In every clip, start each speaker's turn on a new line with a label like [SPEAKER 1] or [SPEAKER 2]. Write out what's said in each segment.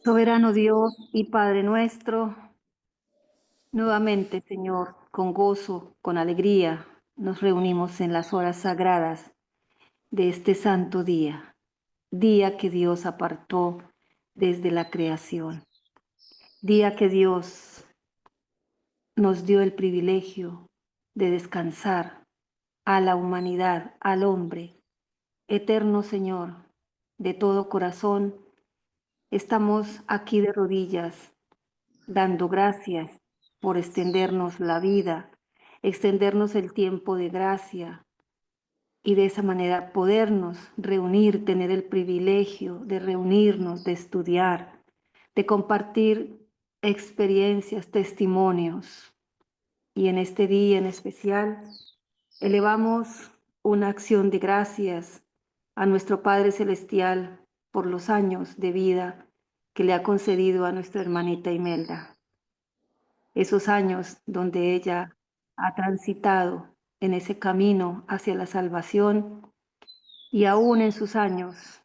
[SPEAKER 1] Soberano Dios y Padre nuestro, nuevamente, Señor, con gozo, con alegría, nos reunimos en las horas sagradas de este santo día, día que Dios apartó desde la creación, día que Dios nos dio el privilegio de descansar a la humanidad, al hombre. Eterno Señor, de todo corazón, estamos aquí de rodillas, dando gracias por extendernos la vida, extendernos el tiempo de gracia y de esa manera podernos reunir, tener el privilegio de reunirnos, de estudiar, de compartir experiencias, testimonios. Y en este día en especial elevamos una acción de gracias a nuestro Padre Celestial por los años de vida que le ha concedido a nuestra hermanita Imelda. Esos años donde ella ha transitado en ese camino hacia la salvación y aún en sus años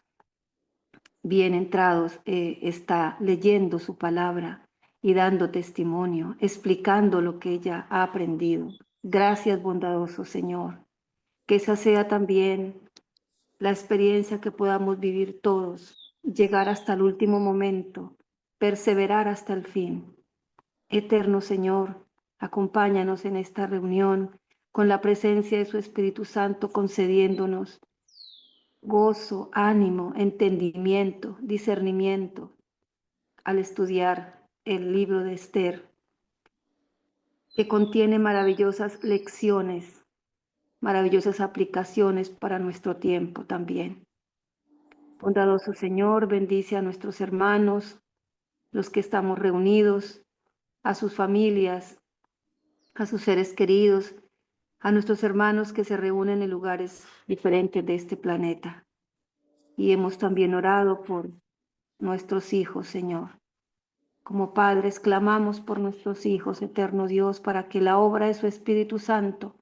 [SPEAKER 1] bien entrados está leyendo su palabra y dando testimonio, explicando lo que ella ha aprendido. Gracias, bondadoso Señor. Que esa sea también la experiencia que podamos vivir todos, llegar hasta el último momento, perseverar hasta el fin. Eterno Señor, acompáñanos en esta reunión con la presencia de su Espíritu Santo concediéndonos gozo, ánimo, entendimiento, discernimiento al estudiar el libro de Esther, que contiene maravillosas lecciones, maravillosas aplicaciones para nuestro tiempo también. Bondadoso Señor, bendice a nuestros hermanos, los que estamos reunidos, a sus familias, a sus seres queridos, a nuestros hermanos que se reúnen en lugares diferentes de este planeta. Y hemos también orado por nuestros hijos, Señor. Como padres clamamos por nuestros hijos, eterno Dios, para que la obra de su Espíritu Santo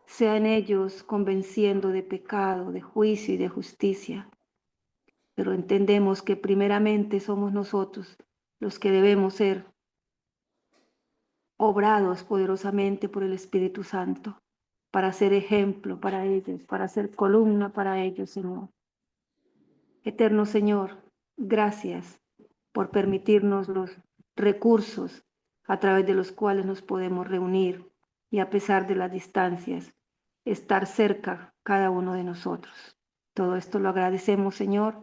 [SPEAKER 1] sea en ellos convenciendo de pecado, de juicio y de justicia. Pero entendemos que primeramente somos nosotros los que debemos ser obrados poderosamente por el Espíritu Santo, para ser ejemplo para ellos, para ser columna para ellos, Señor. Eterno Señor, gracias por permitirnos los recursos a través de los cuales nos podemos reunir y a pesar de las distancias, estar cerca cada uno de nosotros. Todo esto lo agradecemos, Señor,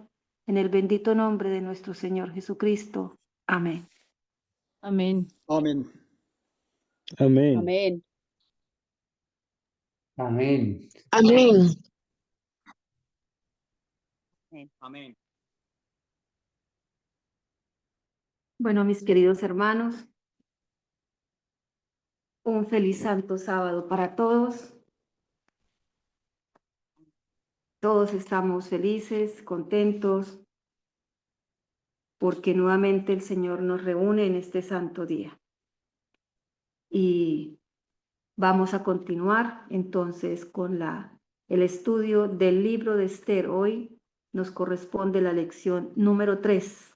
[SPEAKER 1] en el bendito nombre de nuestro Señor Jesucristo. Amén.
[SPEAKER 2] Amén.
[SPEAKER 3] Amén.
[SPEAKER 4] Amén.
[SPEAKER 2] Amén.
[SPEAKER 5] Amén.
[SPEAKER 6] Amén.
[SPEAKER 3] Amén.
[SPEAKER 1] Bueno, mis queridos hermanos, un feliz santo sábado para todos. Todos estamos felices, contentos, porque nuevamente el Señor nos reúne en este santo día. Y vamos a continuar entonces con el estudio del libro de Esther. Hoy nos corresponde la lección número 3.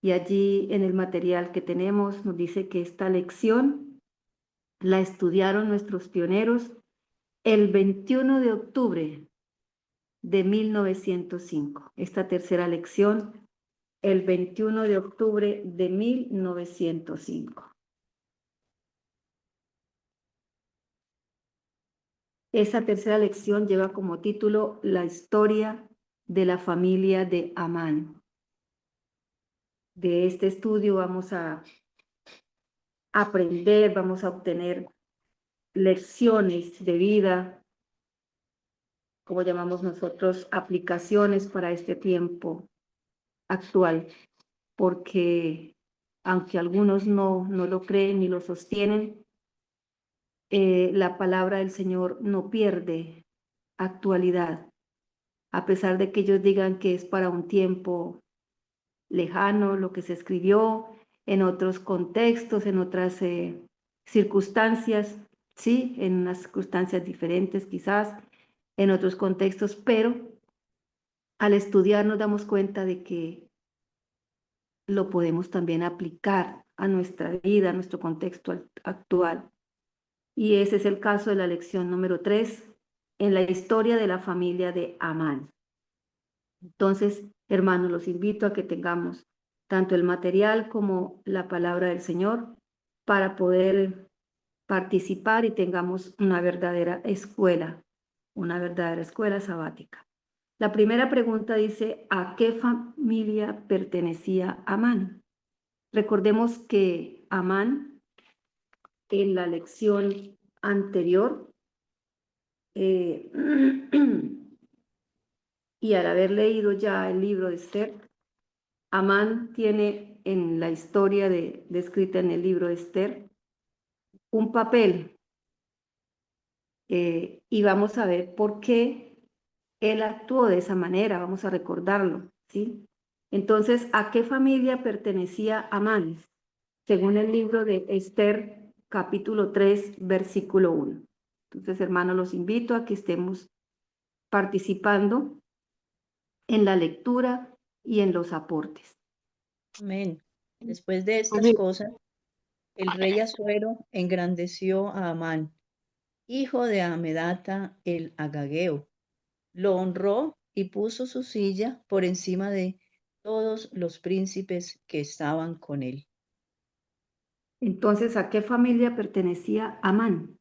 [SPEAKER 1] Y allí en el material que tenemos nos dice que esta lección la estudiaron nuestros pioneros el 21 de octubre de 1905. Esta tercera lección, el 21 de octubre de 1905. Esa tercera lección lleva como título La historia de la familia de Amán. De este estudio vamos a aprender, vamos a obtener lecciones de vida, como llamamos nosotros, aplicaciones para este tiempo actual, porque aunque algunos no lo creen ni lo sostienen, la palabra del Señor no pierde actualidad, a pesar de que ellos digan que es para un tiempo lejano lo que se escribió, en otros contextos, en otras circunstancias, sí, en unas circunstancias diferentes quizás, en otros contextos, pero al estudiar nos damos cuenta de que lo podemos también aplicar a nuestra vida, a nuestro contexto actual. Y ese es el caso de la lección número 3 en la historia de la familia de Amán. Entonces, hermanos, los invito a que tengamos tanto el material como la palabra del Señor para poder participar y tengamos una verdadera escuela sabática. La primera pregunta dice, ¿a qué familia pertenecía Amán? Recordemos que Amán, en la lección anterior, y al haber leído ya el libro de Esther, Amán tiene en la historia descrita en el libro de Esther un papel, y vamos a ver por qué él actuó de esa manera, vamos a recordarlo, ¿sí? Entonces, ¿a qué familia pertenecía Amán? Según el libro de Esther, capítulo 3, versículo 1. Entonces, hermanos, los invito a que estemos participando en la lectura y en los aportes.
[SPEAKER 2] Amén. Después de estas cosas, el rey Asuero engrandeció a Amán, hijo de Amedata el Agageo. Lo honró y puso su silla por encima de todos los príncipes que estaban con él.
[SPEAKER 1] Entonces, ¿a qué familia pertenecía Amán?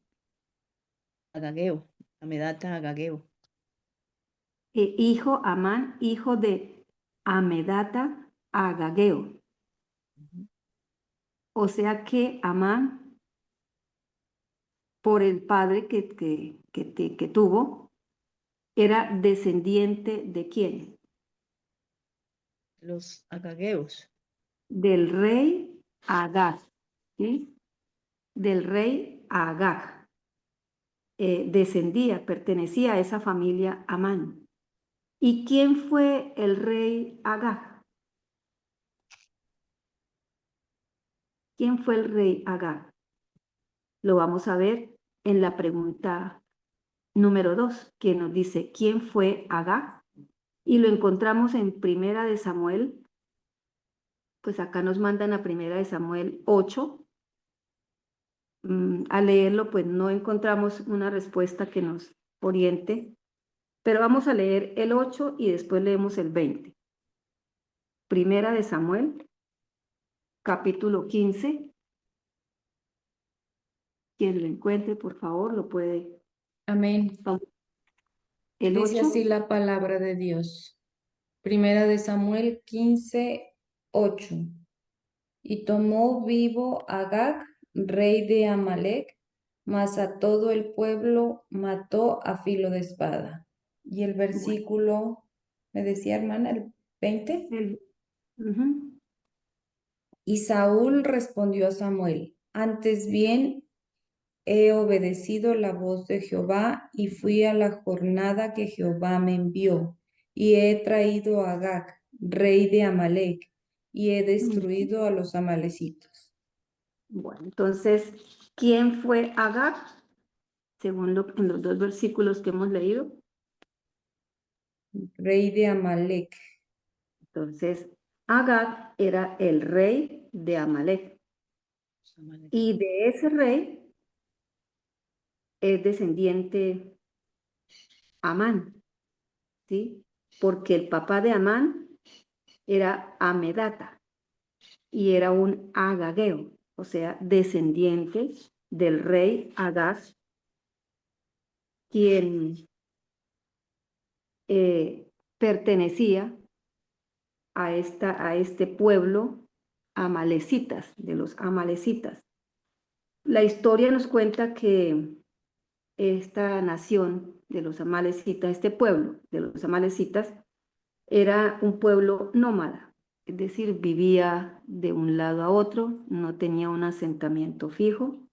[SPEAKER 2] Agageo, Amedata Agageo.
[SPEAKER 1] Hijo Amán, hijo de Amedata Agageo. O sea que Amán, por el padre que tuvo, era descendiente ¿de quién?
[SPEAKER 2] Los Agageos.
[SPEAKER 1] Del rey Agag, ¿sí? Del rey Agag. Pertenecía a esa familia Amán. ¿Y quién fue el rey Agag? ¿Quién fue el rey Agag? Lo vamos a ver en la pregunta número 2, que nos dice ¿quién fue Agag? Y lo encontramos en Primera de Samuel, pues acá nos mandan a Primera de Samuel 8. Al leerlo, pues no encontramos una respuesta que nos oriente, pero vamos a leer el 8 y después leemos el 20. Primera de Samuel, capítulo 15. Quien lo encuentre, por favor, lo puede.
[SPEAKER 3] Amén.
[SPEAKER 1] El
[SPEAKER 3] Dice
[SPEAKER 1] 8.
[SPEAKER 3] así la palabra de Dios. Primera de Samuel 15:8. Y tomó vivo Agag, rey de Amalec, mas a todo el pueblo mató a filo de espada. Y el versículo, me decía hermana, el 20. Y Saúl respondió a Samuel, antes bien he obedecido la voz de Jehová y fui a la jornada que Jehová me envió, y he traído a Agag, rey de Amalec, y he destruido a los amalecitos.
[SPEAKER 1] Bueno, entonces, ¿quién fue Agag? Según en los dos versículos que hemos leído.
[SPEAKER 3] Rey de Amalec.
[SPEAKER 1] Entonces, Agag era el rey de Amalec. Y de ese rey es descendiente Amán, ¿sí? Porque el papá de Amán era Amedata y era un agageo, o sea, descendiente del rey Agag, quien pertenecía a este pueblo amalecitas, de los amalecitas. La historia nos cuenta que esta nación de los amalecitas, este pueblo de los amalecitas, era un pueblo nómada, es decir, vivía de un lado a otro, no tenía un asentamiento fijo.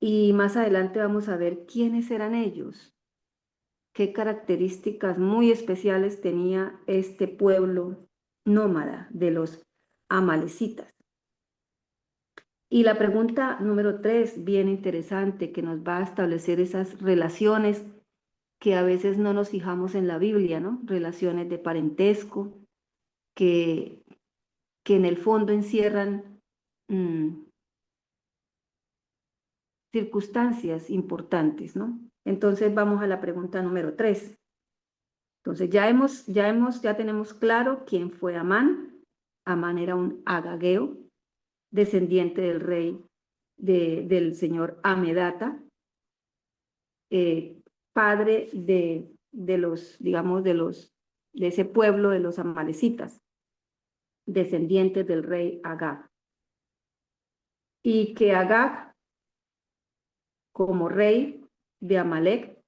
[SPEAKER 1] Y más adelante vamos a ver quiénes eran ellos, qué características muy especiales tenía este pueblo nómada de los amalecitas. Y la pregunta número 3, bien interesante, que nos va a establecer esas relaciones que a veces no nos fijamos en la Biblia, ¿no? Relaciones de parentesco, que que en el fondo encierran circunstancias importantes, ¿no? Entonces vamos a la pregunta número 3. Entonces ya tenemos claro quién fue Amán. Amán era un agageo, descendiente del rey del señor Amedata, padre de los, digamos, de ese pueblo de los amalecitas, descendientes del rey Agag. Y que Agag, como rey de Amalek,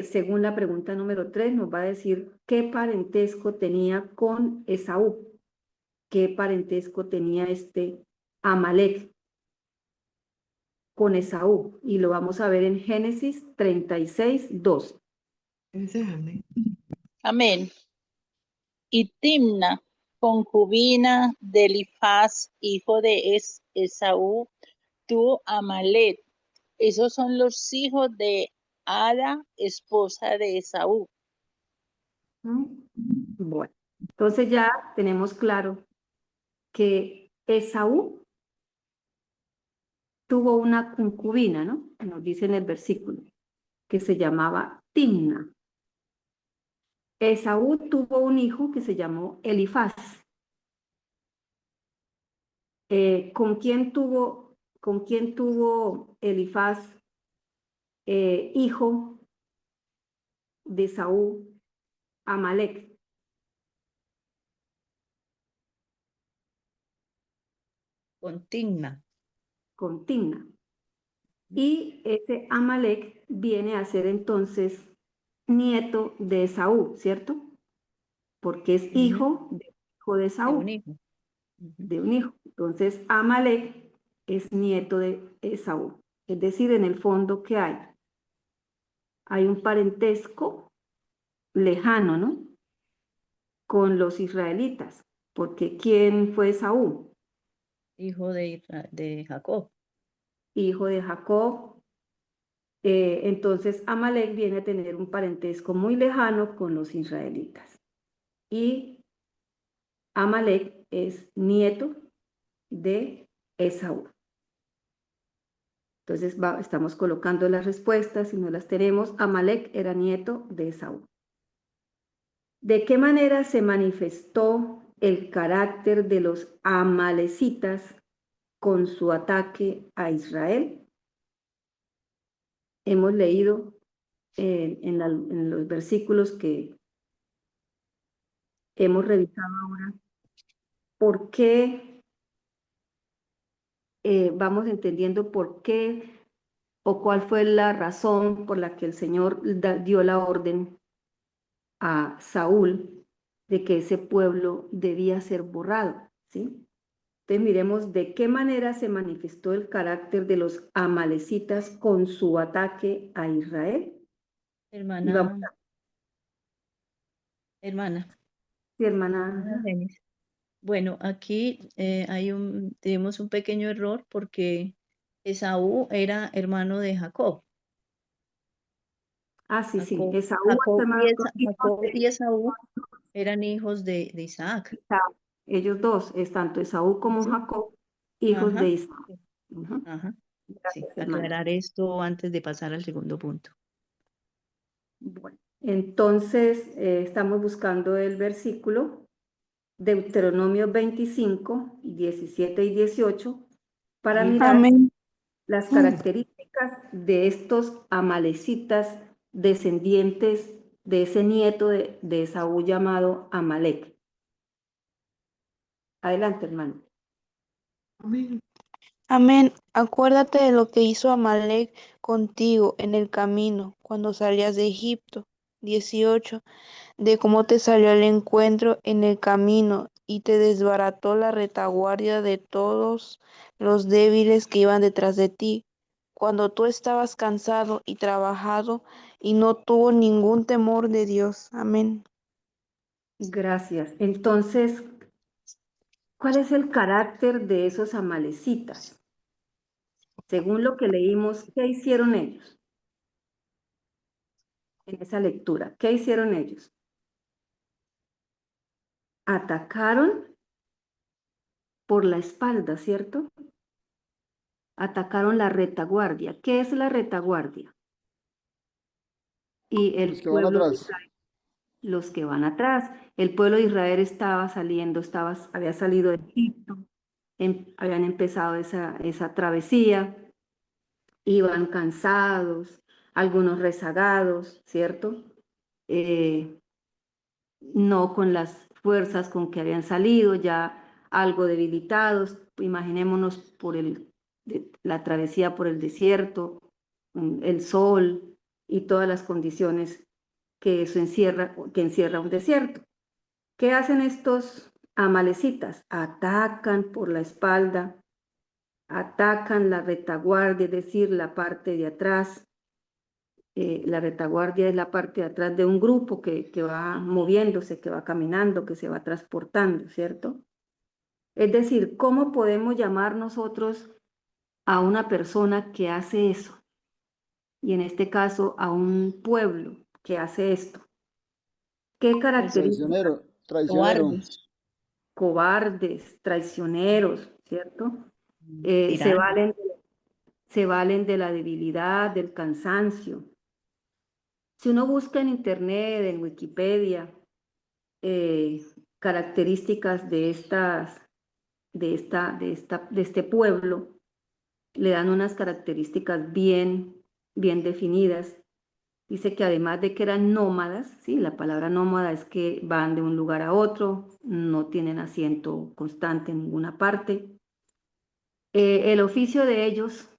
[SPEAKER 1] según la pregunta número 3, nos va a decir qué parentesco tenía con Esaú, qué parentesco tenía este Amalek con Esaú, y lo vamos a ver en Génesis 36:2.
[SPEAKER 5] Amén. Y Timna, concubina de Elifaz, hijo de Esaú, tuvo Amalek. Esos son los hijos de Ada, esposa de Esaú.
[SPEAKER 1] Bueno, entonces ya tenemos claro que Esaú tuvo una concubina, ¿no? Nos dice en el versículo, que se llamaba Timna. Esaú tuvo un hijo que se llamó Elifaz. ¿Con quién tuvo Elifaz hijo de Esaú? Amalek.
[SPEAKER 2] Con Timna.
[SPEAKER 1] Con Timna. Y ese Amalek viene a ser entonces nieto de Esaú, ¿cierto? Porque es hijo de Esaú.
[SPEAKER 2] De un hijo.
[SPEAKER 1] De un hijo. Entonces, Amalek es nieto de Esaú. Es decir, en el fondo, ¿qué hay? Hay un parentesco lejano, ¿no? Con los israelitas. Porque ¿quién fue Esaú?
[SPEAKER 2] Hijo de Jacob.
[SPEAKER 1] Hijo de Jacob. Entonces, Amalek viene a tener un parentesco muy lejano con los israelitas. Y Amalek es nieto de Esaú. Entonces estamos colocando las respuestas y no las tenemos. Amalek era nieto de Esaú. ¿De qué manera se manifestó el carácter de los amalecitas con su ataque a Israel? Hemos leído en los versículos que hemos revisado ahora por qué, vamos entendiendo por qué o cuál fue la razón por la que el Señor dio la orden a Saúl de que ese pueblo debía ser borrado, ¿sí? Entonces miremos de qué manera se manifestó el carácter de los amalecitas con su ataque a Israel.
[SPEAKER 2] Hermana.
[SPEAKER 1] Sí, hermana.
[SPEAKER 2] Bueno, aquí tenemos un pequeño error porque Esaú era hermano de Jacob.
[SPEAKER 1] Ah, sí, sí. Esaú,
[SPEAKER 2] Jacob y Esaú eran hijos de Isaac.
[SPEAKER 1] Ellos dos, es tanto Esaú como
[SPEAKER 2] ¿Sí?
[SPEAKER 1] Jacob, hijos de Isaac.
[SPEAKER 2] Sí, aclarar esto antes de pasar al segundo punto.
[SPEAKER 1] Bueno, entonces estamos buscando el versículo Deuteronomio 25, 17 y 18 para mirar las características de estos amalecitas descendientes de ese nieto de Esaú llamado Amalek. Adelante, hermano.
[SPEAKER 6] Amén. Acuérdate de lo que hizo Amalek contigo en el camino cuando salías de Egipto. 18. De cómo te salió al encuentro en el camino y te desbarató la retaguardia de todos los débiles que iban detrás de ti, cuando tú estabas cansado y trabajado y no tuvo ningún temor de Dios. Amén.
[SPEAKER 1] Gracias. Entonces, ¿cuál es el carácter de esos amalecitas? Según lo que leímos, ¿qué hicieron ellos en esa lectura? ¿Qué hicieron ellos? atacaron por la espalda, ¿cierto? Atacaron la retaguardia. ¿Qué es la retaguardia? Y el
[SPEAKER 7] Los que van
[SPEAKER 1] pueblo de
[SPEAKER 7] atrás.
[SPEAKER 1] Israel, los que van atrás. El pueblo de Israel estaba saliendo, había salido de Egipto, habían empezado esa travesía, iban cansados, algunos rezagados, ¿cierto? No con las fuerzas con que habían salido, ya algo debilitados. Imaginémonos la travesía por el desierto, el sol y todas las condiciones que eso encierra un desierto. ¿Qué hacen estos amalecitas? Atacan por la espalda, atacan la retaguardia, es decir, la parte de atrás. La retaguardia es la parte de atrás de un grupo que va moviéndose, que va caminando, que se va transportando, ¿cierto? Es decir, ¿cómo podemos llamar nosotros a una persona que hace eso? Y en este caso a un pueblo que hace esto. ¿Qué características?
[SPEAKER 7] Traicionero, traicionero.
[SPEAKER 2] Cobardes,
[SPEAKER 1] Cobardes, traicioneros, ¿cierto? Se
[SPEAKER 2] tiranos.
[SPEAKER 1] se valen de la debilidad, del cansancio. Si uno busca en internet, en Wikipedia, eh, características de este pueblo, le dan unas características bien definidas. Dice que además de que eran nómadas, ¿sí? La palabra nómada es que van de un lugar a otro, no tienen asiento constante en ninguna parte. El oficio de ellos,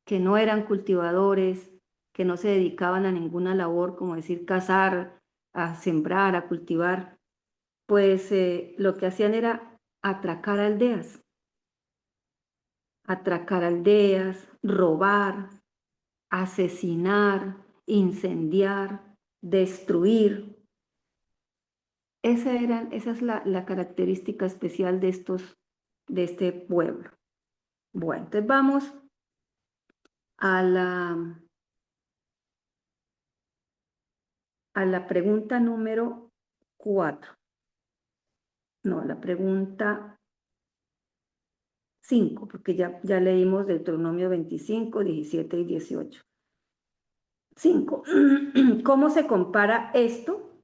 [SPEAKER 1] que no eran cultivadores, que no se dedicaban a ninguna labor, como decir cazar, a sembrar, a cultivar, pues lo que hacían era atracar aldeas, robar, asesinar, incendiar, destruir. Esa es la característica especial de este pueblo. Bueno, entonces vamos a la pregunta número 4. No, la pregunta 5, porque ya leímos Deuteronomio 25, 17 y 18. 5. ¿Cómo se compara esto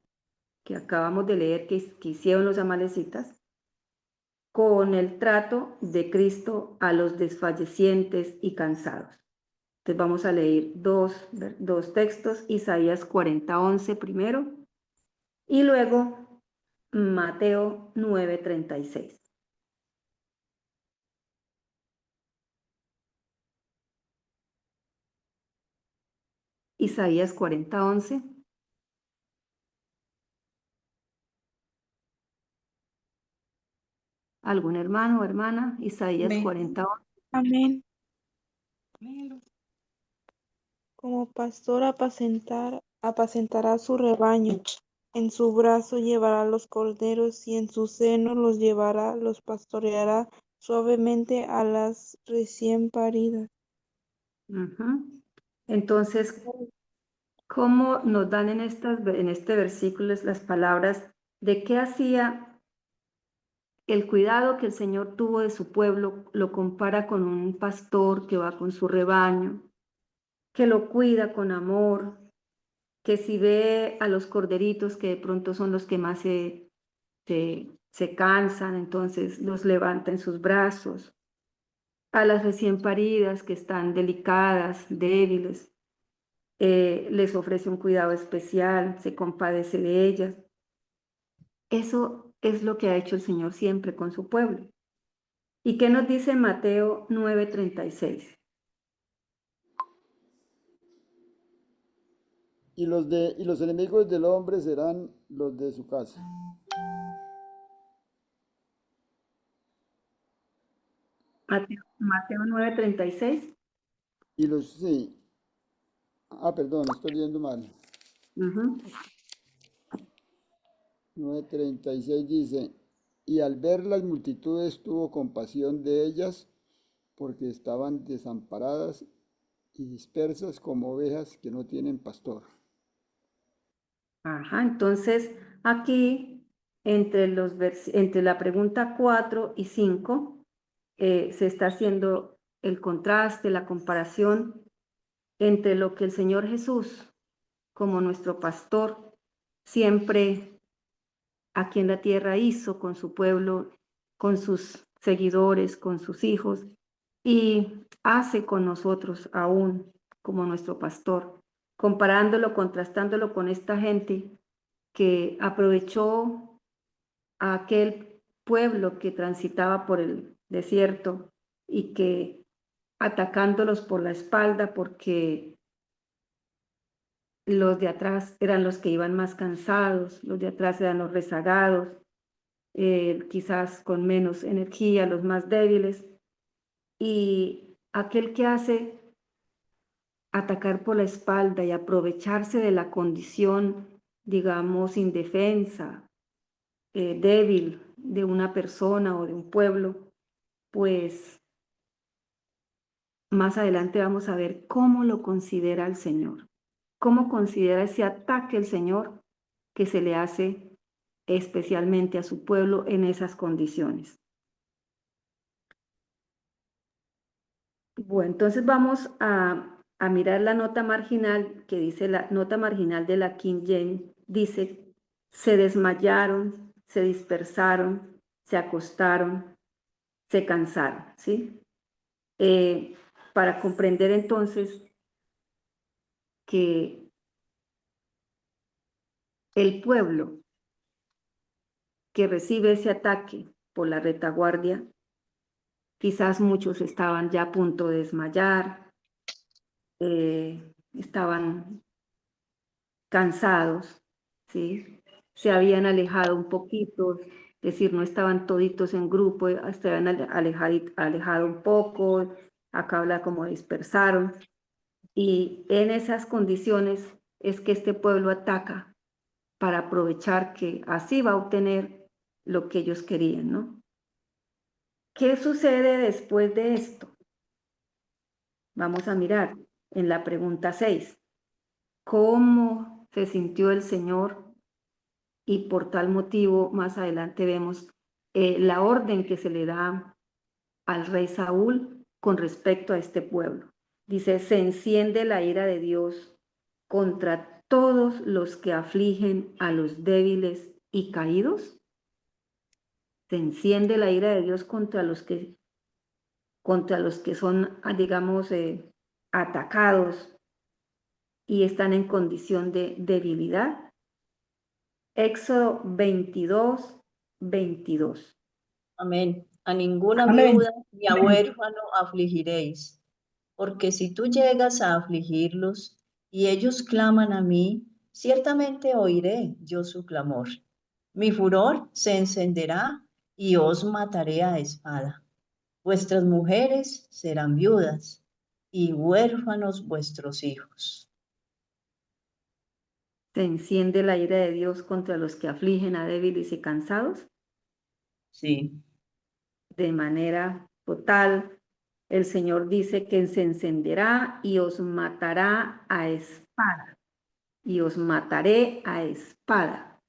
[SPEAKER 1] que acabamos de leer que hicieron los amalecitas con el trato de Cristo a los desfallecientes y cansados? Entonces vamos a leer dos textos, Isaías 40:11 primero y luego Mateo 9:36. Isaías 40:11. ¿Algún hermano o hermana? Isaías
[SPEAKER 3] Amén.
[SPEAKER 1] 40:11.
[SPEAKER 6] Amén. Como pastor apacentará su rebaño. En su brazo llevará los corderos y en su seno los llevará, los pastoreará suavemente a las recién paridas.
[SPEAKER 1] Entonces, ¿cómo nos dan en este versículo las palabras de qué hacía el cuidado que el Señor tuvo de su pueblo? Lo compara con un pastor que va con su rebaño, que lo cuida con amor, que si ve a los corderitos que de pronto son los que más se cansan, entonces los levanta en sus brazos, a las recién paridas que están delicadas, débiles, les ofrece un cuidado especial, se compadece de ellas. Eso es lo que ha hecho el Señor siempre con su pueblo. ¿Y qué nos dice Mateo 9:36?
[SPEAKER 7] Y los enemigos del hombre serán los de su casa.
[SPEAKER 1] Mateo 9:36.
[SPEAKER 7] Sí. Perdón, estoy leyendo mal. 9:36 dice, y al ver las multitudes tuvo compasión de ellas, porque estaban desamparadas y dispersas como ovejas que no tienen pastor.
[SPEAKER 1] Entonces aquí entre la pregunta 4 y 5 se está haciendo el contraste, la comparación entre lo que el Señor Jesús, como nuestro pastor, siempre aquí en la tierra hizo con su pueblo, con sus seguidores, con sus hijos, y hace con nosotros aún como nuestro pastor, comparándolo, contrastándolo con esta gente que aprovechó a aquel pueblo que transitaba por el desierto y que atacándolos por la espalda porque los de atrás eran los que iban más cansados, los de atrás eran los rezagados, quizás con menos energía, los más débiles, y aquel que hace atacar por la espalda y aprovecharse de la condición, digamos, indefensa, débil de una persona o de un pueblo, pues más adelante vamos a ver cómo lo considera el Señor, cómo considera ese ataque el Señor que se le hace especialmente a su pueblo en esas condiciones. Bueno, entonces vamos a mirar la nota marginal que dice, la nota marginal de la King James, dice, se desmayaron, se dispersaron, se acostaron, se cansaron, ¿sí? Para comprender entonces que el pueblo que recibe ese ataque por la retaguardia, quizás muchos estaban ya a punto de desmayar, estaban cansados, ¿sí? Se habían alejado un poquito, es decir, no estaban toditos en grupo, se habían alejado un poco, acá habla como dispersaron, y en esas condiciones es que este pueblo ataca para aprovechar que así va a obtener lo que ellos querían, ¿no? ¿Qué sucede después de esto? Vamos a mirar en la pregunta 6. ¿Cómo se sintió el Señor? Y por tal motivo, más adelante vemos la orden que se le da al rey Saúl con respecto a este pueblo. Dice, se enciende la ira de Dios contra todos los que afligen a los débiles y caídos. Se enciende la ira de Dios contra los que son, digamos, atacados y están en condición de debilidad. Éxodo 22:22.
[SPEAKER 2] Amén. A ninguna
[SPEAKER 5] Amén.
[SPEAKER 2] viuda ni a huérfano afligiréis, porque si tú llegas a afligirlos y ellos claman a mí, ciertamente oiré yo su clamor. Mi furor se encenderá y os mataré a espada. Vuestras mujeres serán viudas y huérfanos vuestros hijos.
[SPEAKER 1] Se enciende la ira de Dios contra los que afligen a débiles y cansados.
[SPEAKER 2] Sí.
[SPEAKER 1] De manera total, el Señor dice que se encenderá y os matará a espada. Y os mataré a espada.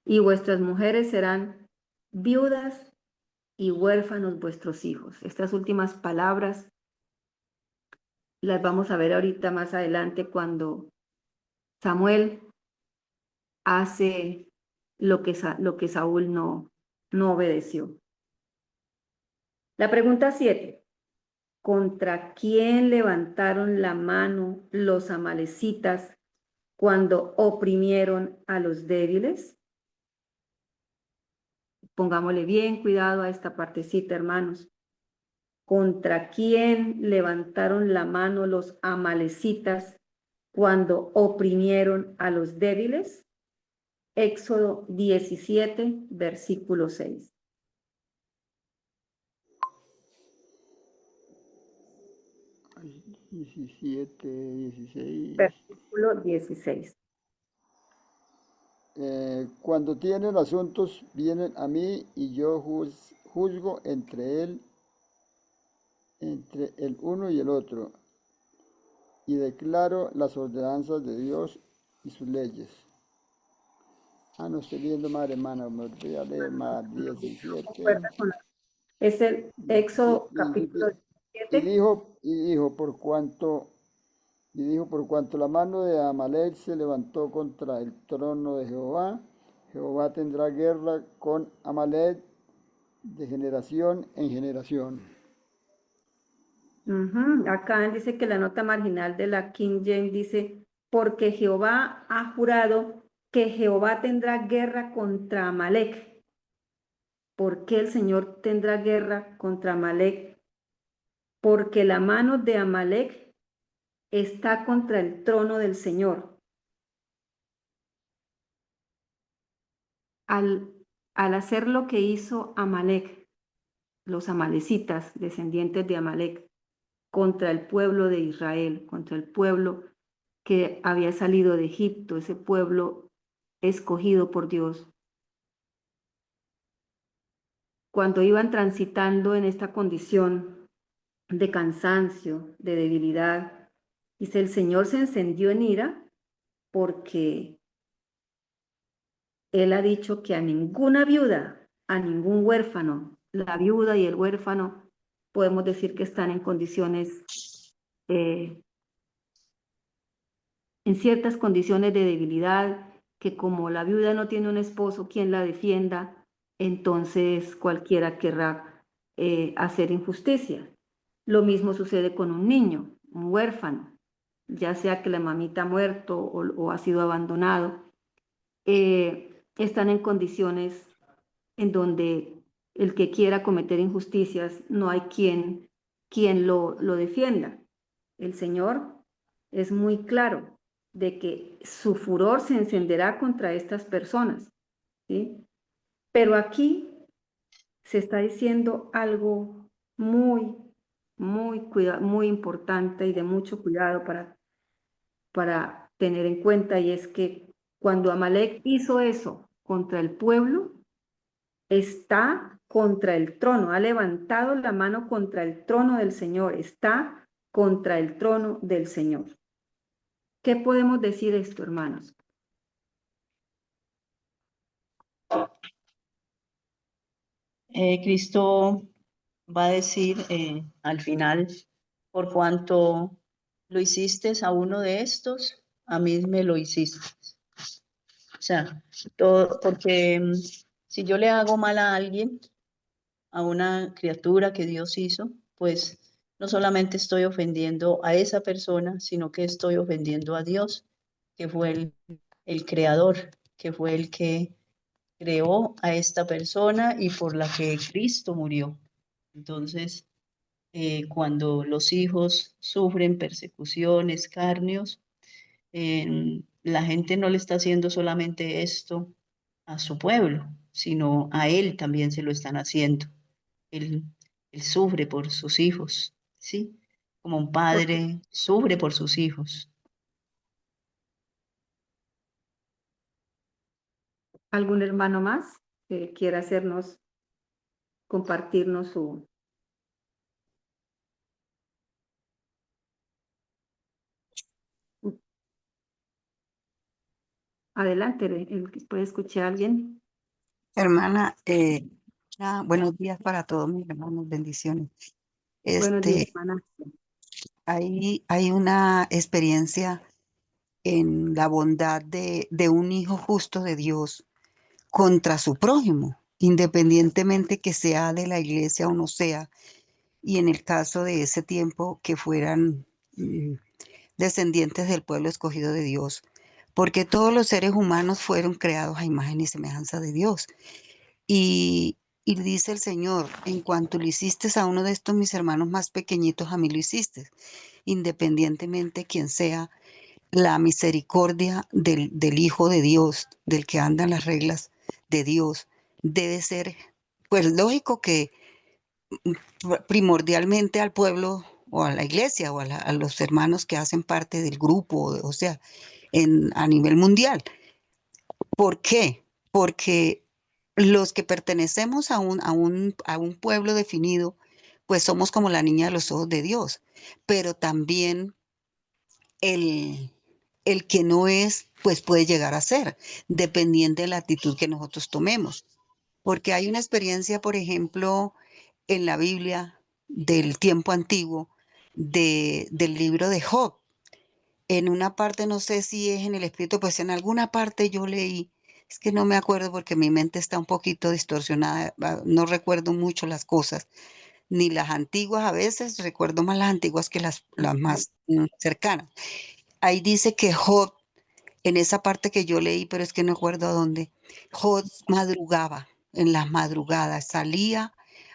[SPEAKER 1] Y vuestras mujeres serán viudas y huérfanos vuestros hijos. Estas últimas palabras las vamos a ver ahorita más adelante cuando Samuel hace lo que Saúl no obedeció. La pregunta 7. ¿Contra quién levantaron la mano los amalecitas cuando oprimieron a los débiles? Pongámosle bien cuidado a esta partecita, hermanos. ¿Contra quién levantaron la mano los amalecitas cuando oprimieron a los débiles? Éxodo 17, versículo 6.
[SPEAKER 7] Ay, 17, 16.
[SPEAKER 1] Versículo 16.
[SPEAKER 7] Cuando tienen asuntos, vienen a mí y yo juzgo entre el uno y el otro, y declaro las ordenanzas de Dios y sus leyes. No estoy viendo más, hermana, me voy a leer más 17.
[SPEAKER 1] Concuerda con es el Éxodo capítulo
[SPEAKER 7] Y
[SPEAKER 1] 17.
[SPEAKER 7] dijo, y dijo, por cuanto la mano de Amalek se levantó contra el trono de Jehová, Jehová tendrá guerra con Amalek de generación en generación.
[SPEAKER 1] Acá dice que la nota marginal de la King James dice, porque Jehová ha jurado que Jehová tendrá guerra contra Amalek. ¿Por qué el Señor tendrá guerra contra Amalek? Porque la mano de Amalek está contra el trono del Señor. Al hacer lo que hizo Amalek, los amalecitas, descendientes de Amalek, contra el pueblo de Israel, contra el pueblo que había salido de Egipto, ese pueblo escogido por Dios. Cuando iban transitando en esta condición de cansancio, de debilidad, dice, el Señor se encendió en ira porque Él ha dicho que a ninguna viuda, a ningún huérfano, la viuda y el huérfano, podemos decir que están en condiciones en ciertas condiciones de debilidad, que como la viuda no tiene un esposo quien la defienda, entonces cualquiera querrá hacer injusticia. Lo mismo sucede con un niño, un huérfano, ya sea que la mamita ha muerto o ha sido abandonado, están en condiciones en donde el que quiera cometer injusticias no hay quien lo defienda. El Señor es muy claro de que su furor se encenderá contra estas personas, ¿sí? Pero aquí se está diciendo algo muy importante y de mucho cuidado para tener en cuenta, y es que cuando Amalek hizo eso contra el pueblo, está contra el trono, ha levantado la mano contra el trono del Señor, está contra el trono del Señor. ¿Qué podemos decir esto, hermanos?
[SPEAKER 2] Cristo va a decir al final, por cuanto lo hiciste a uno de estos, a mí me lo hiciste. O sea, todo, porque si yo le hago mal a alguien, a una criatura que Dios hizo, pues no solamente estoy ofendiendo a esa persona, sino que estoy ofendiendo a Dios, que fue el creador, que fue el que creó a esta persona y por la que Cristo murió. Entonces, cuando los hijos sufren persecución, escarnios, la gente no le está haciendo solamente esto a su pueblo, sino a él también se lo están haciendo. Él, él sufre por sus hijos, ¿sí? Como un padre sufre por sus hijos.
[SPEAKER 1] ¿Algún hermano más que quiera compartirnos su... Adelante, ¿puede escuchar a alguien?
[SPEAKER 8] Hermana, buenos días para todos mis hermanos, bendiciones.
[SPEAKER 1] Buenos días, hermana.
[SPEAKER 8] Hay una experiencia en la bondad de un hijo justo de Dios contra su prójimo, independientemente que sea de la iglesia o no sea, y en el caso de ese tiempo que fueran descendientes del pueblo escogido de Dios, porque todos los seres humanos fueron creados a imagen y semejanza de Dios. Y dice el Señor, en cuanto lo hiciste a uno de estos mis hermanos más pequeñitos, a mí lo hiciste, independientemente quien sea, la misericordia del Hijo de Dios, del que anda en las reglas de Dios, debe ser, pues lógico que primordialmente al pueblo o a la iglesia o a los hermanos que hacen parte del grupo, o sea, a nivel mundial. ¿Por qué? Porque los que pertenecemos a un pueblo definido, pues somos como la niña de los ojos de Dios, pero también el, el que no es, pues puede llegar a ser, dependiendo de la actitud que nosotros tomemos. Porque hay una experiencia, por ejemplo, en la Biblia del tiempo antiguo, del libro de Job. En una parte, no sé si es en el escrito, pues en alguna parte yo leí, es que no me acuerdo porque mi mente está un poquito distorsionada, no recuerdo mucho las cosas, ni las antiguas a veces, recuerdo más las antiguas que las más cercanas. Ahí dice que Job, en esa parte que yo leí, pero es que no recuerdo a dónde, Job madrugaba, en las madrugadas, salía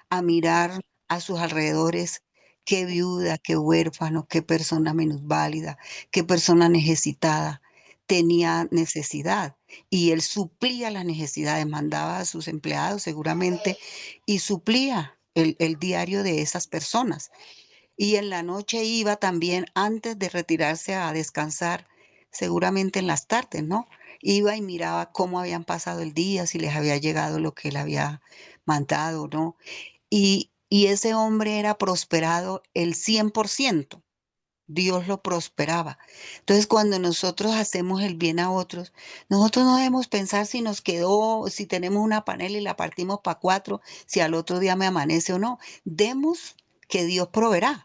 [SPEAKER 8] a mirar a sus alrededores qué viuda, qué huérfano, qué persona minusválida, qué persona necesitada tenía necesidad. Y él suplía las necesidades, mandaba a sus empleados seguramente y suplía el diario de esas personas. Y en la noche iba también, antes de retirarse a descansar, seguramente en las tardes, ¿no? Iba y miraba cómo habían pasado el día, si les había llegado lo que él había mandado, ¿no? Y ese hombre era prosperado el 100%. Dios lo prosperaba. Entonces, cuando nosotros hacemos el bien a otros, nosotros no debemos pensar si nos quedó, si tenemos una panela y la partimos para 4, si al otro día me amanece o no. Demos que Dios proveerá.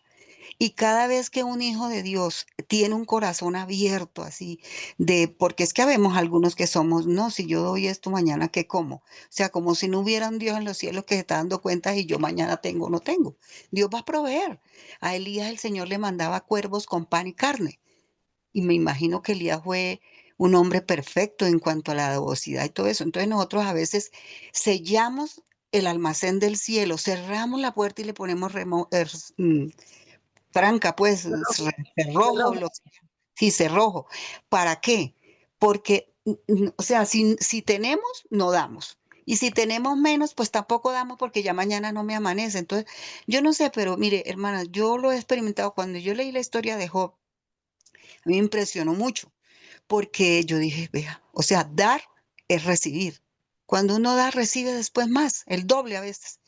[SPEAKER 8] Y cada vez que un hijo de Dios tiene un corazón abierto así, porque es que habemos algunos que somos, no, si yo doy esto mañana, ¿qué como? O sea, como si no hubiera un Dios en los cielos que se está dando cuenta y yo mañana tengo o no tengo. Dios va a proveer. A Elías el Señor le mandaba cuervos con pan y carne. Y me imagino que Elías fue un hombre perfecto en cuanto a la devosidad y todo eso. Entonces nosotros a veces sellamos el almacén del cielo, cerramos la puerta y le ponemos franca, pues, cerrojo, sí, cerrojo. ¿Para qué? Porque, o sea, si tenemos, no damos. Y si tenemos menos, pues tampoco damos porque ya mañana no me amanece. Entonces, yo no sé, pero mire, hermana, yo lo he experimentado. Cuando yo leí la historia de Job, a mí me impresionó mucho porque yo dije, vea, o sea, dar es recibir. Cuando uno da, recibe después más, el doble a veces.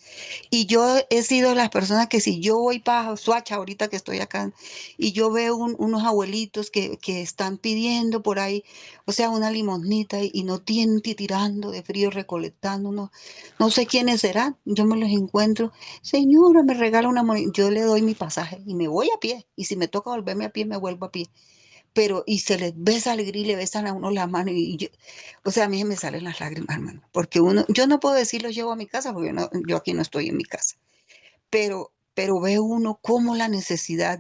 [SPEAKER 8] Y yo he sido de las personas que si yo voy para Suacha, ahorita que estoy acá, y yo veo unos abuelitos que están pidiendo por ahí, o sea, una limonita y no tienen tirando de frío, recolectando, no sé quiénes serán, yo me los encuentro, señora, me regala una moneda, yo le doy mi pasaje y me voy a pie, y si me toca volverme a pie, me vuelvo a pie. Pero, y se les besa alegría y le besan a uno la mano y yo, o sea, a mí se me salen las lágrimas, hermano, porque yo no puedo decir los llevo a mi casa porque yo aquí no estoy en mi casa, pero ve uno cómo la necesidad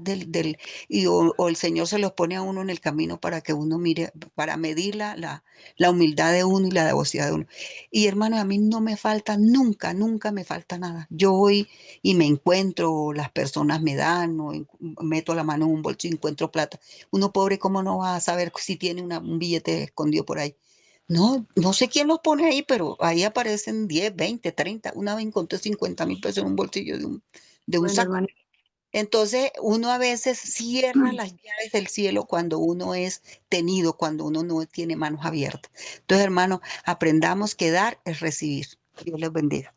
[SPEAKER 8] o el Señor se los pone a uno en el camino para que uno mire, para medir la humildad de uno y la devoción de uno. Y hermano, a mí no me falta, nunca, nunca me falta nada. Yo voy y me encuentro, las personas me dan, o meto la mano en un bolsillo y encuentro plata. Uno pobre, ¿cómo no va a saber si tiene un billete escondido por ahí? No, no sé quién los pone ahí, pero ahí aparecen 10, 20, 30. Una vez encontré 50.000 pesos en un bolsillo de un
[SPEAKER 1] Bueno,
[SPEAKER 8] saco.
[SPEAKER 1] hermano,
[SPEAKER 8] Entonces, uno a veces cierra las llaves del cielo cuando uno es tenido, cuando uno no tiene manos abiertas. Entonces, hermano, aprendamos que dar es recibir. Dios les bendiga.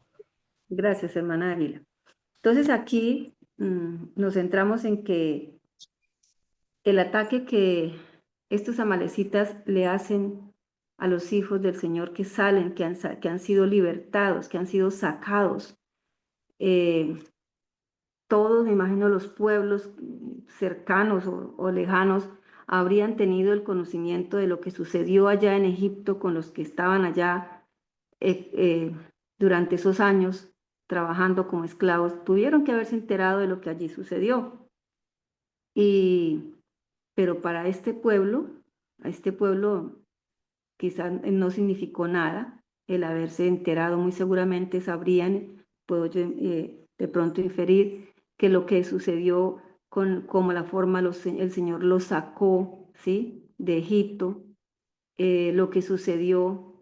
[SPEAKER 1] gracias, hermana Águila. Entonces aquí nos centramos en que el ataque que estos amalecitas le hacen a los hijos del Señor que salen, que han sido libertados, que han sido sacados, eh, todos, me imagino, los pueblos cercanos o lejanos habrían tenido el conocimiento de lo que sucedió allá en Egipto con los que estaban allá eh, eh, durante esos años trabajando como esclavos, tuvieron que haberse enterado de lo que allí sucedió. Pero para este pueblo, a este pueblo quizás no significó nada el haberse enterado, muy seguramente sabrían, puedo yo de pronto inferir, que lo que sucedió con como la forma el Señor los sacó, ¿sí?, de Egipto, lo que sucedió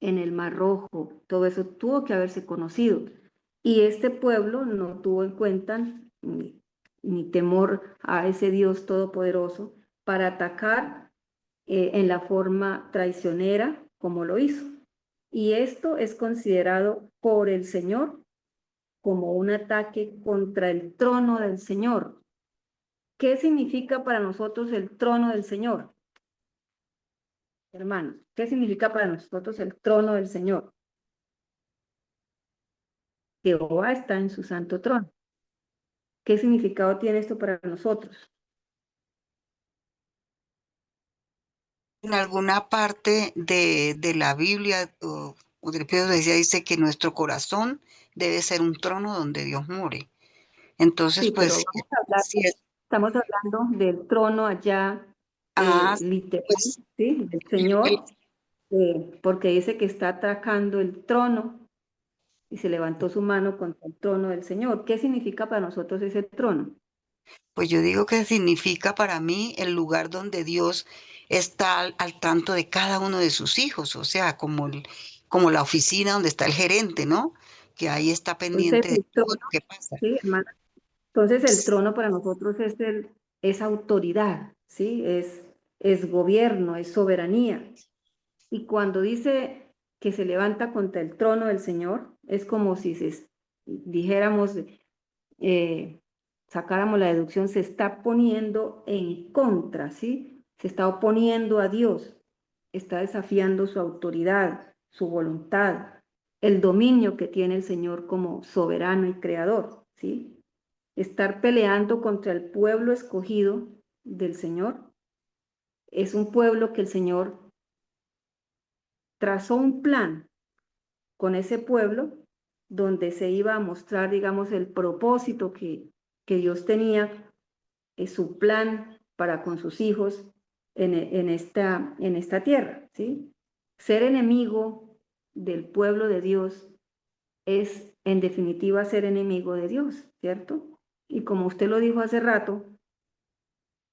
[SPEAKER 1] en el Mar Rojo, todo eso tuvo que haberse conocido. Y este pueblo no tuvo en cuenta ni temor a ese Dios todopoderoso para atacar en la forma traicionera como lo hizo. Y esto es considerado por el Señor como un ataque contra el trono del Señor. ¿Qué significa para nosotros el trono del Señor? hermanos, ¿qué significa para nosotros el trono del Señor? Jehová está en su santo trono. ¿Qué significado tiene esto para nosotros?
[SPEAKER 8] En alguna parte de la Biblia o del Pedro decía, dice que nuestro corazón debe ser un trono donde Dios more. Entonces,
[SPEAKER 1] Sí, pero
[SPEAKER 8] pues,
[SPEAKER 1] vamos a hablar,
[SPEAKER 8] si es,
[SPEAKER 1] estamos hablando del trono allá literal,
[SPEAKER 8] pues,
[SPEAKER 1] ¿sí? Del
[SPEAKER 8] el-
[SPEAKER 1] Señor, porque dice que está atacando el trono y se levantó su mano contra el trono del Señor. ¿Qué significa para nosotros ese trono?
[SPEAKER 8] pues yo digo que significa para mí el lugar donde Dios está al tanto de cada uno de sus hijos, o sea, como la oficina donde está el gerente, ¿no? Que ahí está
[SPEAKER 1] Entonces,
[SPEAKER 8] pendiente de
[SPEAKER 1] el
[SPEAKER 8] todo
[SPEAKER 1] trono,
[SPEAKER 8] lo que pasa.
[SPEAKER 1] ¿sí, hermana? Entonces, el trono para nosotros es autoridad, ¿sí? Es gobierno, es soberanía. Y cuando dice que se levanta contra el trono del Señor, es como si dijéramos, sacáramos la deducción, se está poniendo en contra, ¿sí? Se está oponiendo a Dios, está desafiando su autoridad, su voluntad, el dominio que tiene el Señor como soberano y creador, ¿sí? Estar peleando contra el pueblo escogido del Señor es un pueblo que el Señor trazó un plan con ese pueblo donde se iba a mostrar, digamos, el propósito que Dios tenía, su plan para con sus hijos en esta tierra, ¿sí? Ser enemigo del pueblo de Dios es, en definitiva, ser enemigo de Dios, ¿cierto? Y como usted lo dijo hace rato,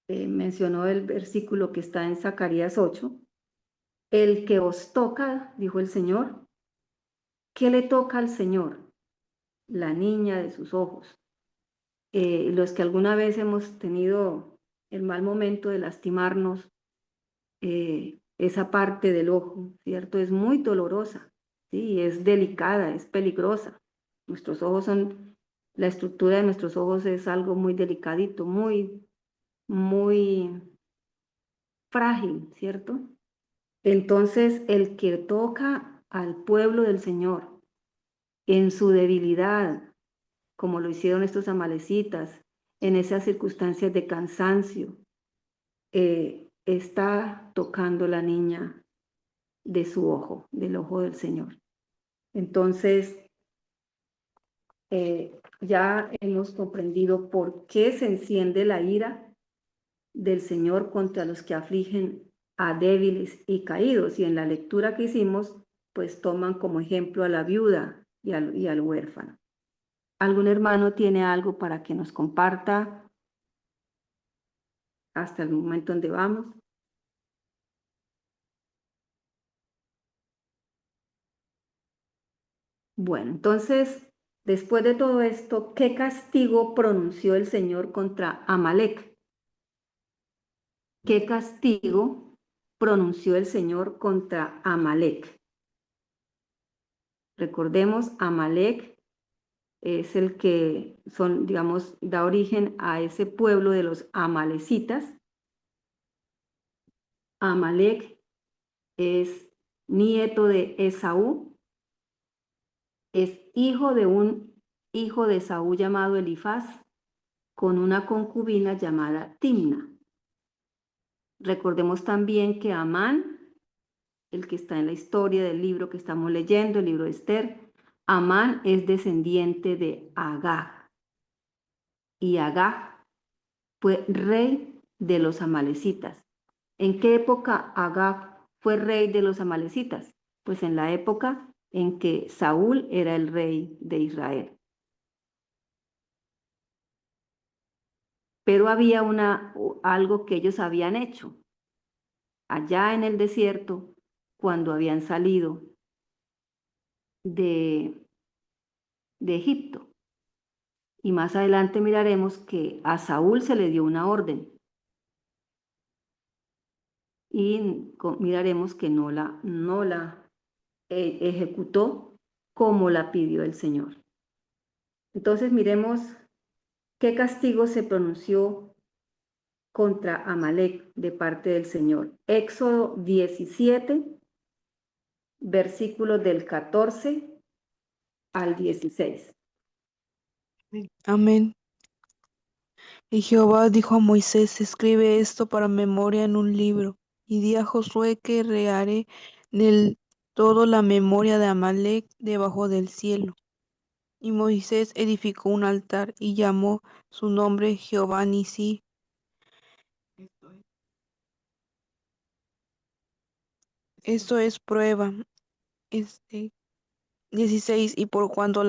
[SPEAKER 1] mencionó el versículo que está en Zacarías 8, el que os toca, dijo el Señor, ¿qué le toca al Señor? La niña de sus ojos. Los que alguna vez hemos tenido el mal momento de lastimarnos, esa parte del ojo, ¿cierto? Es muy dolorosa, ¿sí? Es delicada, es peligrosa. Nuestros ojos son, la estructura de nuestros ojos es algo muy delicadito, muy frágil, ¿cierto? Entonces, el que toca al pueblo del Señor en su debilidad, como lo hicieron estos amalecitas, en esas circunstancias de cansancio, está tocando la niña de su ojo, del ojo del Señor. Entonces, ya hemos comprendido por qué se enciende la ira del Señor contra los que afligen a débiles y caídos. Y en la lectura que hicimos, pues toman como ejemplo a la viuda y al huérfano. ¿Algún hermano tiene algo para que nos comparta hasta el momento donde vamos? Bueno, entonces, después de todo esto, ¿qué castigo pronunció el Señor contra Amalek? ¿Qué castigo pronunció el Señor contra Amalek? Recordemos, Amalek es el que son, digamos, da origen a ese pueblo de los amalecitas. Amalek es nieto de Esaú, es hijo de un hijo de Esaú llamado Elifaz, con una concubina llamada Timna. Recordemos también que Amán, el que está en la historia del libro que estamos leyendo, el libro de Esther, Amán es descendiente de Agag. Y Agag fue rey de los amalecitas. ¿En qué época Agag fue rey de los amalecitas? Pues en la época en que Saúl era el rey de Israel. Pero había algo que ellos habían hecho allá en el desierto cuando habían salido de Egipto. Y más adelante miraremos que a Saúl se le dio una orden y miraremos que no la ejecutó como la pidió el Señor. Entonces miremos qué castigo se pronunció contra Amalec de parte del Señor. Éxodo 17, versículos del 14 al 16.
[SPEAKER 6] Amén. Y Jehová dijo a Moisés, escribe esto para memoria en un libro, y di a Josué que reharé del todo la memoria de Amalec debajo del cielo. Y Moisés edificó un altar y llamó su nombre Jehová Nisí. Esto es prueba. 16. Y por cuanto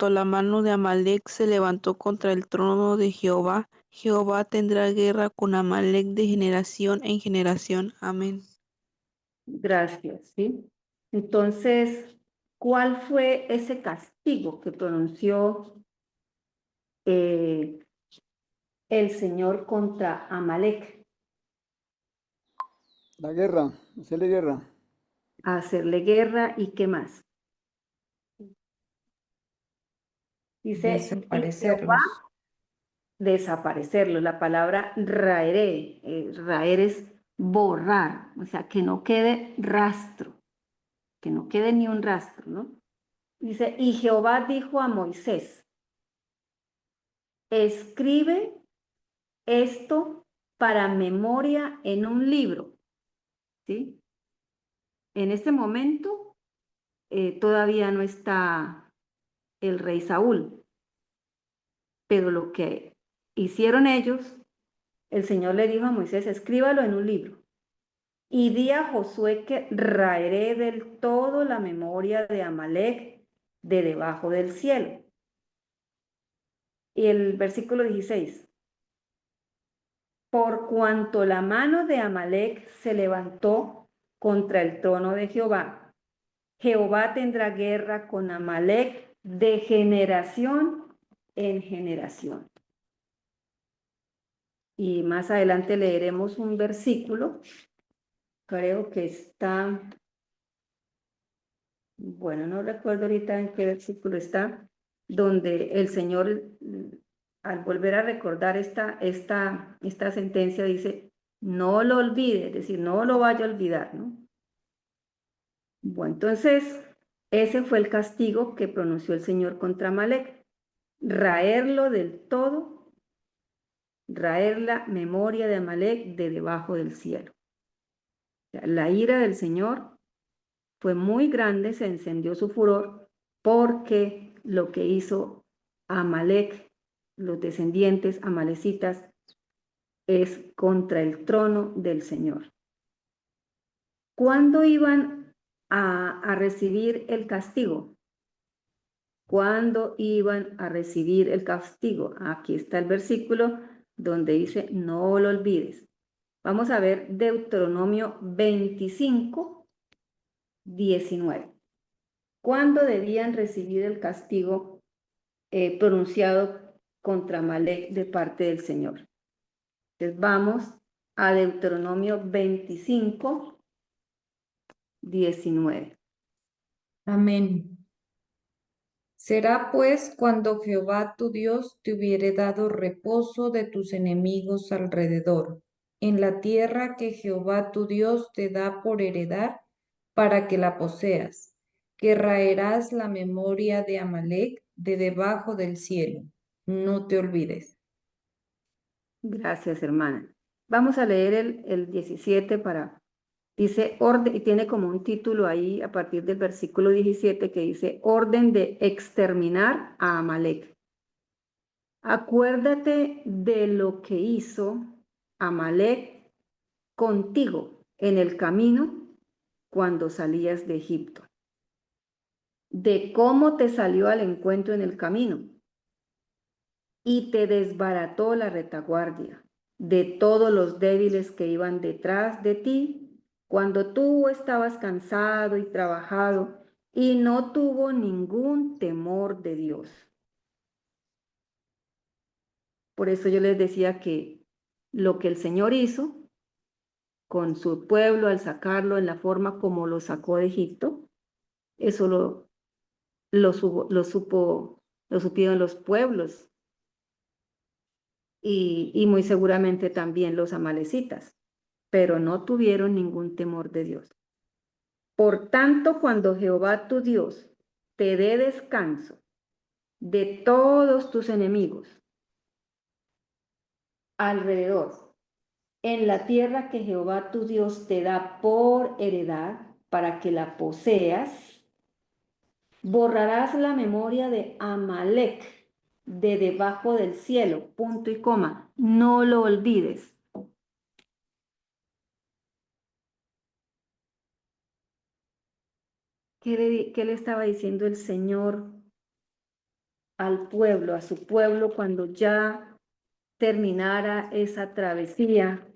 [SPEAKER 6] la mano de Amalec se levantó contra el trono de Jehová, Jehová tendrá guerra con Amalec de generación en generación. Amén.
[SPEAKER 1] Gracias, ¿sí? Entonces, ¿cuál fue ese castigo que pronunció el Señor contra Amalec?
[SPEAKER 7] La guerra, hacerle guerra.
[SPEAKER 1] Hacerle guerra y qué más. Dice, y Jehová
[SPEAKER 3] Desaparecerlos.
[SPEAKER 1] desaparecerlo. La palabra raeré, raer es borrar, o sea, que no quede rastro, que no quede ni un rastro, ¿no? Dice, y Jehová dijo a Moisés, escribe esto para memoria en un libro, ¿sí? En este momento todavía no está el rey Saúl, pero lo que hicieron ellos, el Señor le dijo a Moisés, escríbalo en un libro. Y di a Josué que raeré del todo la memoria de Amalec de debajo del cielo. Y el versículo 16. Por cuanto la mano de Amalec se levantó contra el trono de Jehová, Jehová tendrá guerra con Amalec de generación en generación. Y más adelante leeremos un versículo, creo que está, bueno, no recuerdo ahorita en qué versículo está, donde el Señor, al volver a recordar esta sentencia, dice, no lo olvide, es decir, no lo vaya a olvidar, ¿no? Bueno, entonces, ese fue el castigo que pronunció el Señor contra Amalec, raerlo del todo, raer la memoria de Amalec de debajo del cielo. O sea, la ira del Señor fue muy grande, se encendió su furor, porque lo que hizo Amalec, los descendientes amalecitas, es contra el trono del Señor. ¿Cuándo iban a recibir el castigo? ¿Cuándo iban a recibir el castigo? Aquí está el versículo donde dice, no lo olvides. Vamos a ver Deuteronomio 25, 19. ¿Cuándo debían recibir el castigo pronunciado contra Amalec de parte del Señor? Entonces vamos a Deuteronomio 25, 19.
[SPEAKER 3] Amén. Será pues cuando Jehová tu Dios te hubiere dado reposo de tus enemigos alrededor, en la tierra que Jehová tu Dios te da por heredar, para que la poseas, que raerás la memoria de Amalec de debajo del cielo. No te olvides.
[SPEAKER 1] Gracias, hermana. Vamos a leer el 17 para... Dice orden, y tiene como un título ahí a partir del versículo 17 que dice orden de exterminar a Amalec. Acuérdate de lo que hizo Amalec contigo en el camino cuando salías de Egipto, de cómo te salió al encuentro en el camino y te desbarató la retaguardia de todos los débiles que iban detrás de ti cuando tú estabas cansado y trabajado y no tuvo ningún temor de Dios. Por eso yo les decía que lo que el Señor hizo con su pueblo al sacarlo en la forma como lo sacó de Egipto, eso lo supieron los pueblos y muy seguramente también los amalecitas, pero no tuvieron ningún temor de Dios. Por tanto, cuando Jehová tu Dios te dé descanso de todos tus enemigos alrededor, en la tierra que Jehová tu Dios te da por heredad para que la poseas, borrarás la memoria de Amalec de debajo del cielo, punto y coma, no lo olvides. ¿Qué le estaba diciendo el Señor al pueblo, a su pueblo, cuando ya terminara esa travesía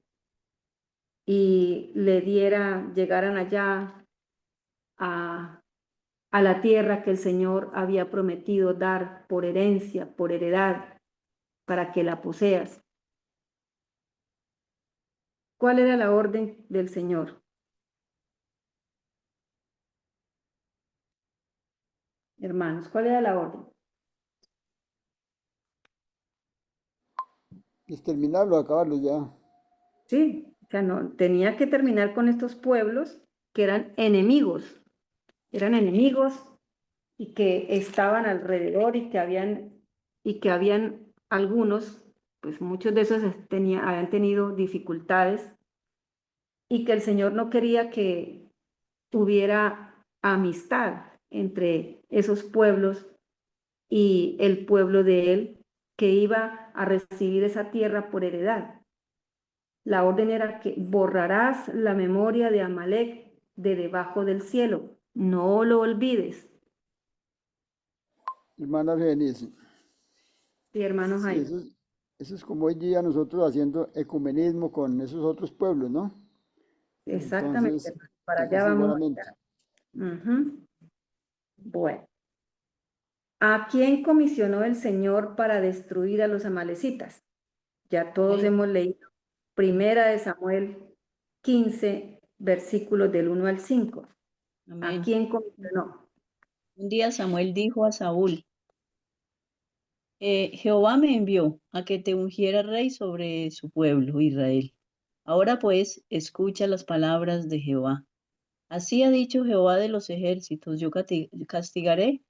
[SPEAKER 1] y llegaran allá a la tierra que el Señor había prometido dar por herencia, por heredad, para que la poseas? ¿Cuál era la orden del Señor? Hermanos, ¿cuál era la orden?
[SPEAKER 7] Exterminarlo, acabarlo ya.
[SPEAKER 1] Sí, o sea, no, tenía que terminar con estos pueblos que eran enemigos y que estaban alrededor y que habían algunos, pues muchos de esos habían tenido dificultades y que el Señor no quería que hubiera amistad entre esos pueblos y el pueblo de él que iba a recibir esa tierra por heredad. La orden era que borrarás la memoria de Amalec de debajo del cielo. No lo olvides.
[SPEAKER 7] Hermana Genice.
[SPEAKER 1] Sí, hermano
[SPEAKER 7] Sí,
[SPEAKER 1] Jaime.
[SPEAKER 7] eso es como hoy día nosotros haciendo ecumenismo con esos otros pueblos, ¿no?
[SPEAKER 1] Exactamente,
[SPEAKER 7] Entonces,
[SPEAKER 1] hermano. Para allá
[SPEAKER 7] entonces
[SPEAKER 1] vamos.
[SPEAKER 7] igualmente.
[SPEAKER 1] Bueno, ¿a quién comisionó el Señor para destruir a los amalecitas? Ya todos
[SPEAKER 2] Amén.
[SPEAKER 1] hemos leído. Primera de Samuel 15, versículos del 1 al 5. ¿A
[SPEAKER 2] Amén.
[SPEAKER 1] quién comisionó?
[SPEAKER 2] Un día Samuel dijo a Saúl, Jehová me envió a que te ungiera rey sobre su pueblo, Israel. Ahora pues, escucha las palabras de Jehová. Así ha dicho Jehová de los ejércitos, yo castigaré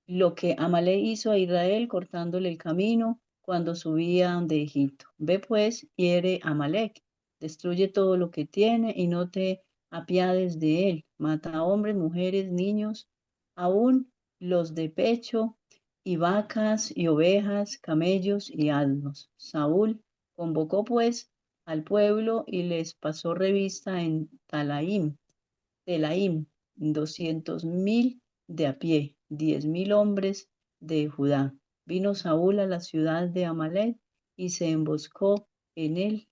[SPEAKER 2] lo que Amalek hizo a Israel cortándole el camino cuando subía de Egipto. Ve pues, hiere a Amalek, destruye todo lo que tiene y no te apiades de él. Mata a hombres, mujeres, niños, aún los de pecho, y vacas y ovejas, camellos y asnos. Saúl convocó pues al pueblo y les pasó revista en Telaim, 200.000 de a pie, 10.000 hombres de Judá. Vino Saúl a la ciudad de Amalek y se emboscó en el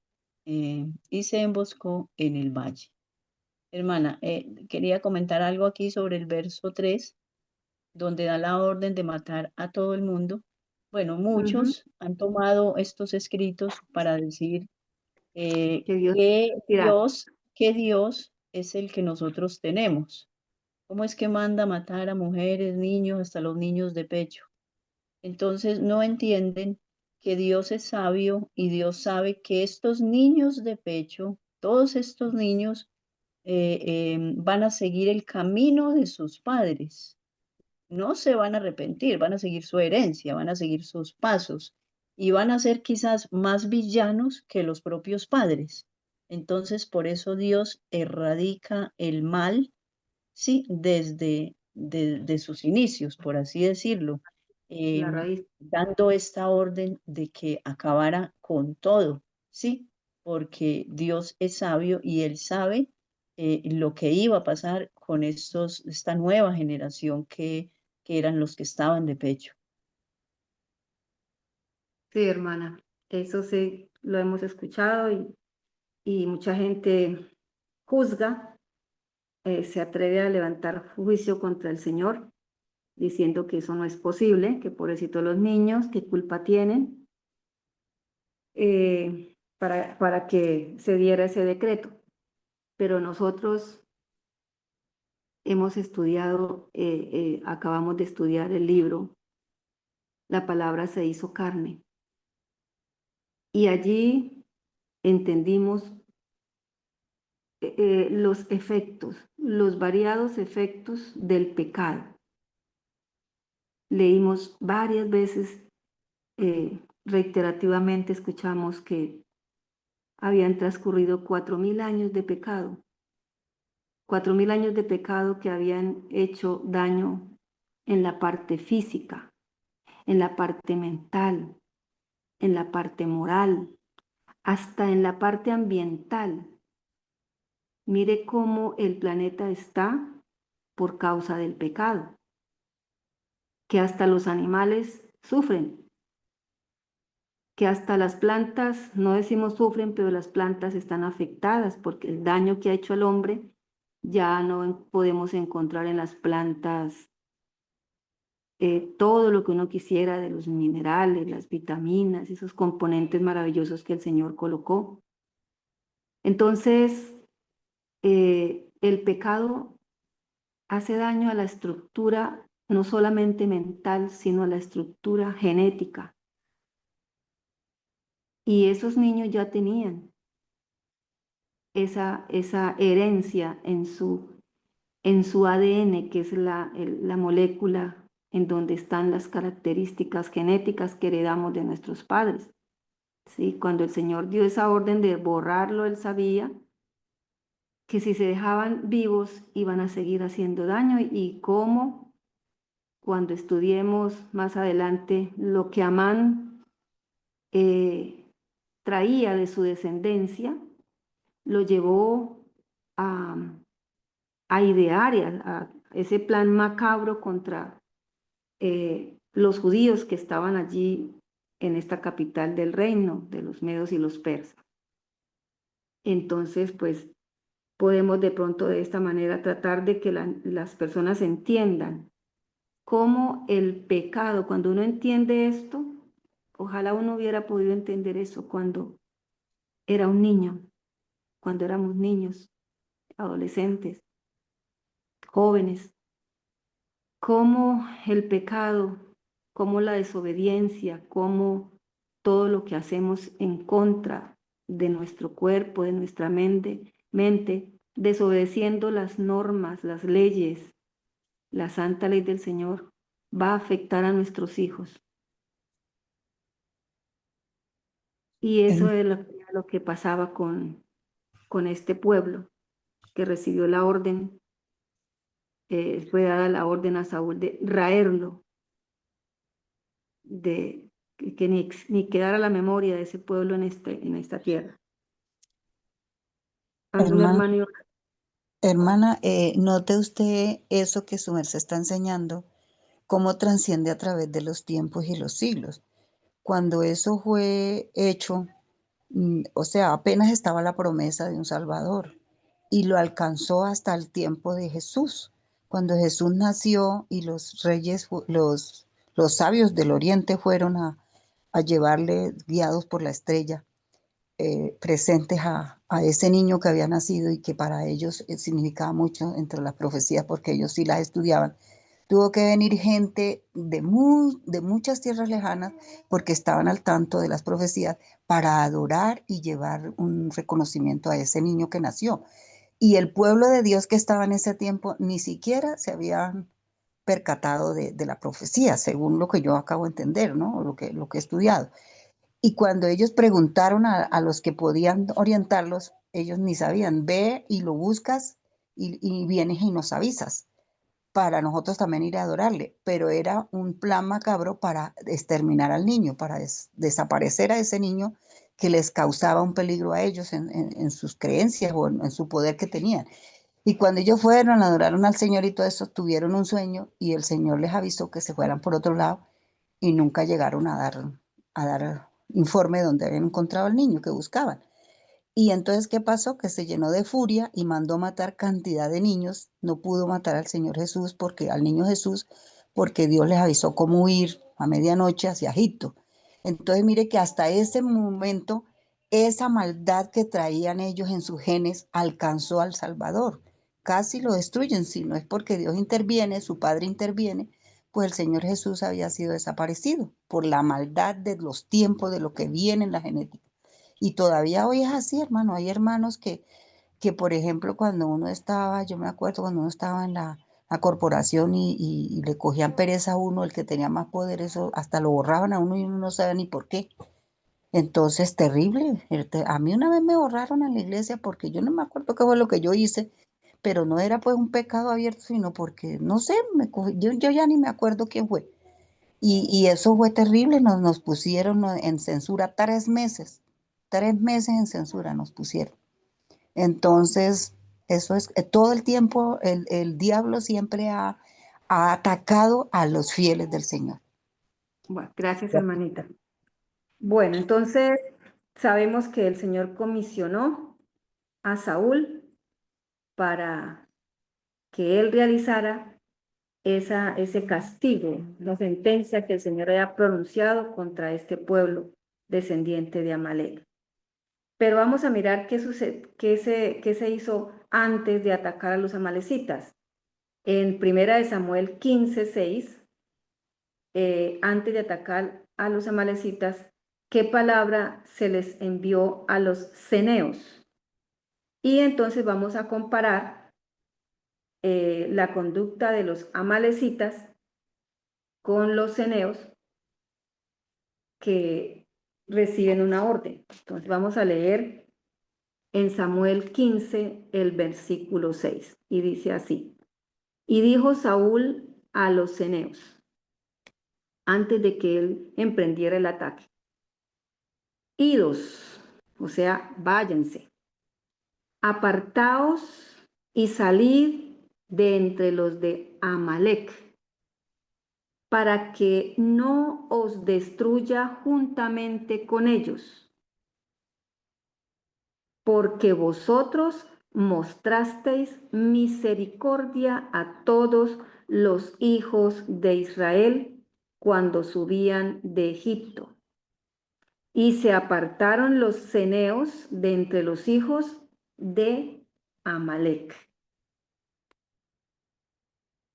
[SPEAKER 2] valle. Hermana, quería comentar algo aquí sobre el verso 3, donde da la orden de matar a todo el mundo. Bueno, muchos han tomado estos escritos para decir
[SPEAKER 1] Que Dios
[SPEAKER 2] que
[SPEAKER 1] dirá.
[SPEAKER 2] Dios es el que nosotros tenemos. ¿Cómo es que manda matar a mujeres, niños, hasta los niños de pecho? Entonces no entienden que Dios es sabio y Dios sabe que estos niños de pecho, todos estos niños van a seguir el camino de sus padres. No se van a arrepentir, van a seguir su herencia, van a seguir sus pasos y van a ser quizás más villanos que los propios padres. Entonces, por eso Dios erradica el mal, sí, desde sus inicios, por así decirlo,
[SPEAKER 1] La raíz.
[SPEAKER 2] dando esta orden de que acabara con todo, sí, porque Dios es sabio y Él sabe lo que iba a pasar con esta nueva generación que eran los que estaban de pecho.
[SPEAKER 1] Sí, hermana. Eso sí lo hemos escuchado y mucha gente juzga, se atreve a levantar juicio contra el Señor, diciendo que eso no es posible, que pobrecitos los niños, qué culpa tienen, para que se diera ese decreto. Pero nosotros hemos estudiado, acabamos de estudiar el libro, La palabra se hizo carne. Y allí entendimos los efectos, los variados efectos del pecado. Leímos varias veces, reiterativamente escuchamos que habían transcurrido 4000 años de pecado, 4000 años de pecado que habían hecho daño en la parte física, en la parte mental, en la parte moral, hasta en la parte ambiental. Mire cómo el planeta está por causa del pecado, que hasta los animales sufren, que hasta las plantas, no decimos sufren, pero las plantas están afectadas porque el daño que ha hecho al hombre ya no podemos encontrar en las plantas todo lo que uno quisiera de los minerales, las vitaminas, esos componentes maravillosos que el Señor colocó. Entonces, el pecado hace daño a la estructura no solamente mental, sino a la estructura genética. Y esos niños ya tenían esa herencia en su ADN, que es la molécula en donde están las características genéticas que heredamos de nuestros padres. ¿Sí? Cuando el Señor dio esa orden de borrarlo, Él sabía que si se dejaban vivos iban a seguir haciendo daño, y cómo, cuando estudiemos más adelante lo que Amán traía de su descendencia, lo llevó a idear a ese plan macabro contra los judíos que estaban allí en esta capital del reino de los medos y los persas. Entonces, pues podemos de pronto de esta manera tratar de que las personas entiendan cómo el pecado, cuando uno entiende esto, ojalá uno hubiera podido entender eso cuando era un niño, cuando éramos niños, adolescentes, jóvenes, cómo el pecado, cómo la desobediencia, cómo todo lo que hacemos en contra de nuestro cuerpo, de nuestra mente, desobedeciendo las normas, las leyes, la santa ley del Señor, va a afectar a nuestros hijos. Y eso es lo que pasaba con este pueblo que recibió la orden, fue dada la orden a Saúl de raerlo, de que ni quedara la memoria de ese pueblo en esta tierra. ¿Algún hermano?
[SPEAKER 8] Hermana, note usted eso que su merced está enseñando, cómo trasciende a través de los tiempos y los siglos. Cuando eso fue hecho, o sea, apenas estaba la promesa de un Salvador y lo alcanzó hasta el tiempo de Jesús. Cuando Jesús nació y los reyes, los sabios del oriente fueron a llevarle, guiados por la estrella, presentes a ese niño que había nacido y que para ellos significaba mucho entre las profecías porque ellos sí las estudiaban. Tuvo que venir gente de muchas tierras lejanas porque estaban al tanto de las profecías para adorar y llevar un reconocimiento a ese niño que nació. Y el pueblo de Dios que estaba en ese tiempo ni siquiera se habían percatado de la profecía, según lo que yo acabo de entender, ¿no? Lo que he estudiado. Y cuando ellos preguntaron a los que podían orientarlos, ellos ni sabían. Ve y lo buscas y vienes y nos avisas para nosotros también ir a adorarle. Pero era un plan macabro para exterminar al niño, para desaparecer a ese niño que les causaba un peligro a ellos en sus creencias o en su poder que tenían. Y cuando ellos fueron, adoraron al Señor y todo eso, tuvieron un sueño y el Señor les avisó que se fueran por otro lado y nunca llegaron a dar informe de donde habían encontrado al niño que buscaban. Y entonces, ¿qué pasó? Que se llenó de furia y mandó matar cantidad de niños. No pudo matar al Señor Jesús, al niño Jesús, porque Dios les avisó cómo huir a medianoche hacia Egipto. Entonces, mire que hasta ese momento, esa maldad que traían ellos en sus genes alcanzó al Salvador. Casi lo destruyen, si no es porque Dios interviene, su Padre interviene, pues el Señor Jesús había sido desaparecido por la maldad de los tiempos, de lo que viene en la genética. Y todavía hoy es así, hermano. Hay hermanos que, por ejemplo, cuando uno estaba, yo me acuerdo cuando uno estaba en la corporación y le cogían pereza a uno, el que tenía más poder, eso hasta lo borraban a uno y uno no sabe ni por qué. Entonces, terrible. A mí una vez me borraron en la iglesia porque yo no me acuerdo qué fue lo que yo hice, pero no era pues un pecado abierto, sino porque, no sé, yo ya ni me acuerdo quién fue. Y eso fue terrible, nos pusieron en censura 3 meses en censura nos pusieron. Entonces, eso es, todo el tiempo el diablo siempre ha atacado a los fieles del Señor.
[SPEAKER 1] Bueno, gracias, hermanita. Bueno, entonces sabemos que el Señor comisionó a Saúl para que él realizara ese castigo, la sentencia que el Señor haya pronunciado contra este pueblo descendiente de Amalek. Pero vamos a mirar qué se hizo antes de atacar a los amalecitas. En 1 Samuel 15:6, antes de atacar a los amalecitas, ¿qué palabra se les envió a los ceneos? Y entonces vamos a comparar la conducta de los amalecitas con los ceneos que reciben una orden. Entonces vamos a leer en Samuel 15 el versículo 6 y dice así: y dijo Saúl a los ceneos antes de que él emprendiera el ataque: idos, o sea, váyanse, apartaos y salid de entre los de Amalek, para que no os destruya juntamente con ellos, porque vosotros mostrasteis misericordia a todos los hijos de Israel cuando subían de Egipto. Y se apartaron los ceneos de entre los hijos de Amalek.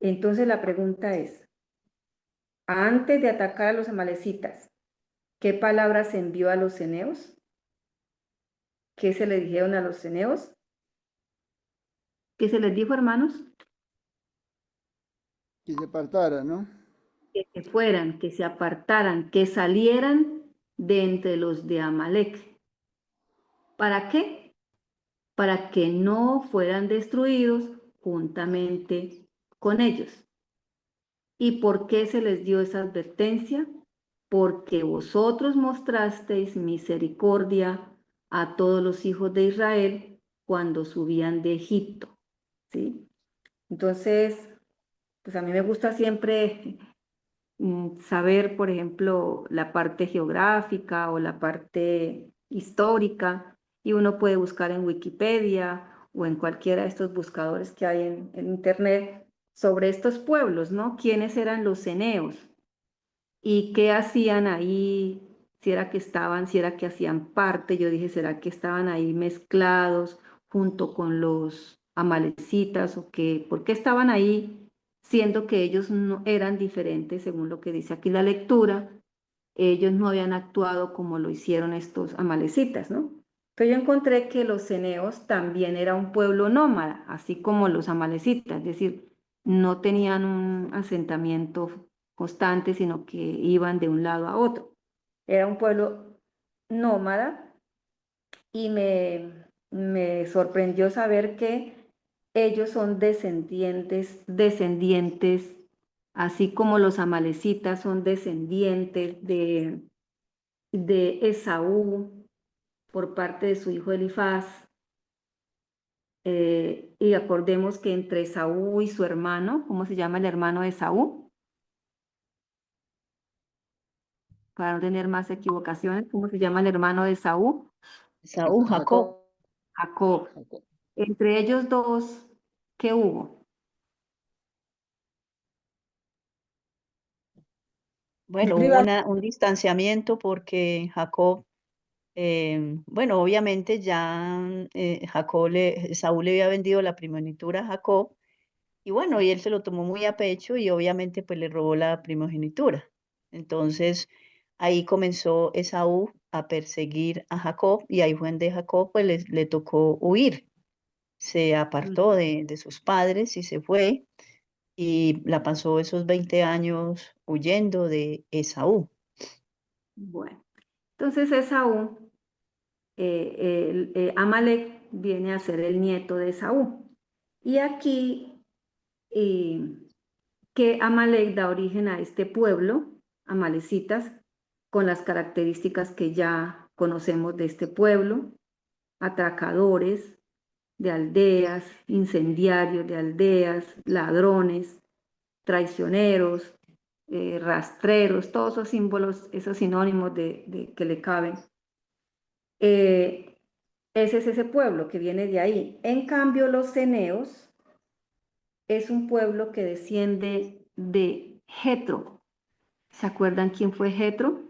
[SPEAKER 1] Entonces la pregunta es, antes de atacar a los amalecitas, ¿qué palabras se envió a los ceneos? ¿Qué se le dijeron a los ceneos? ¿Qué se les dijo, hermanos?
[SPEAKER 7] Que se apartara, ¿no?
[SPEAKER 1] Que se fueran, que se apartaran, que salieran de entre los de Amalek. ¿Para qué? Para que no fueran destruidos juntamente con ellos. ¿Y por qué se les dio esa advertencia? Porque vosotros mostrasteis misericordia a todos los hijos de Israel cuando subían de Egipto. ¿Sí? Entonces, pues a mí me gusta siempre saber, por ejemplo, la parte geográfica o la parte histórica, y uno puede buscar en Wikipedia o en cualquiera de estos buscadores que hay en Internet sobre estos pueblos, ¿no? ¿Quiénes eran los ceneos? ¿Y qué hacían ahí? Si era que hacían parte, yo dije, ¿será que estaban ahí mezclados junto con los amalecitas o qué? ¿Por qué estaban ahí siendo que ellos no eran diferentes según lo que dice aquí la lectura? Ellos no habían actuado como lo hicieron estos amalecitas, ¿no? Pero yo encontré que los ceneos también era un pueblo nómada, así como los amalecitas, es decir, no tenían un asentamiento constante, sino que iban de un lado a otro. Era un pueblo nómada y me sorprendió saber que ellos son descendientes, así como los amalecitas son descendientes de Esaú por parte de su hijo Elifaz. Y acordemos que entre Esaú y su hermano, ¿cómo se llama el hermano de Esaú? Para no tener más equivocaciones, ¿cómo se llama el hermano de Esaú?
[SPEAKER 2] Saúl, Jacob.
[SPEAKER 1] Jacob. Entre ellos dos, ¿qué hubo?
[SPEAKER 2] Bueno, hubo un distanciamiento porque Jacob, bueno, obviamente ya Saúl le había vendido la primogenitura a Jacob, y bueno, y él se lo tomó muy a pecho y obviamente pues le robó la primogenitura. Entonces ahí comenzó Esaú a perseguir a Jacob y ahí fue donde Jacob pues le tocó huir. Se apartó de sus padres y se fue y la pasó esos 20 años huyendo de Esaú.
[SPEAKER 1] Bueno, entonces Esaú, Amalek viene a ser el nieto de Esaú. Y aquí que Amalek da origen a este pueblo, amalecitas, con las características que ya conocemos de este pueblo, atracadores de aldeas, incendiarios de aldeas, ladrones, traicioneros, rastreros, todos esos símbolos, esos sinónimos que le caben. Ese es ese pueblo que viene de ahí. En cambio, los ceneos es un pueblo que desciende de Jetro. ¿Se acuerdan quién fue Jetro?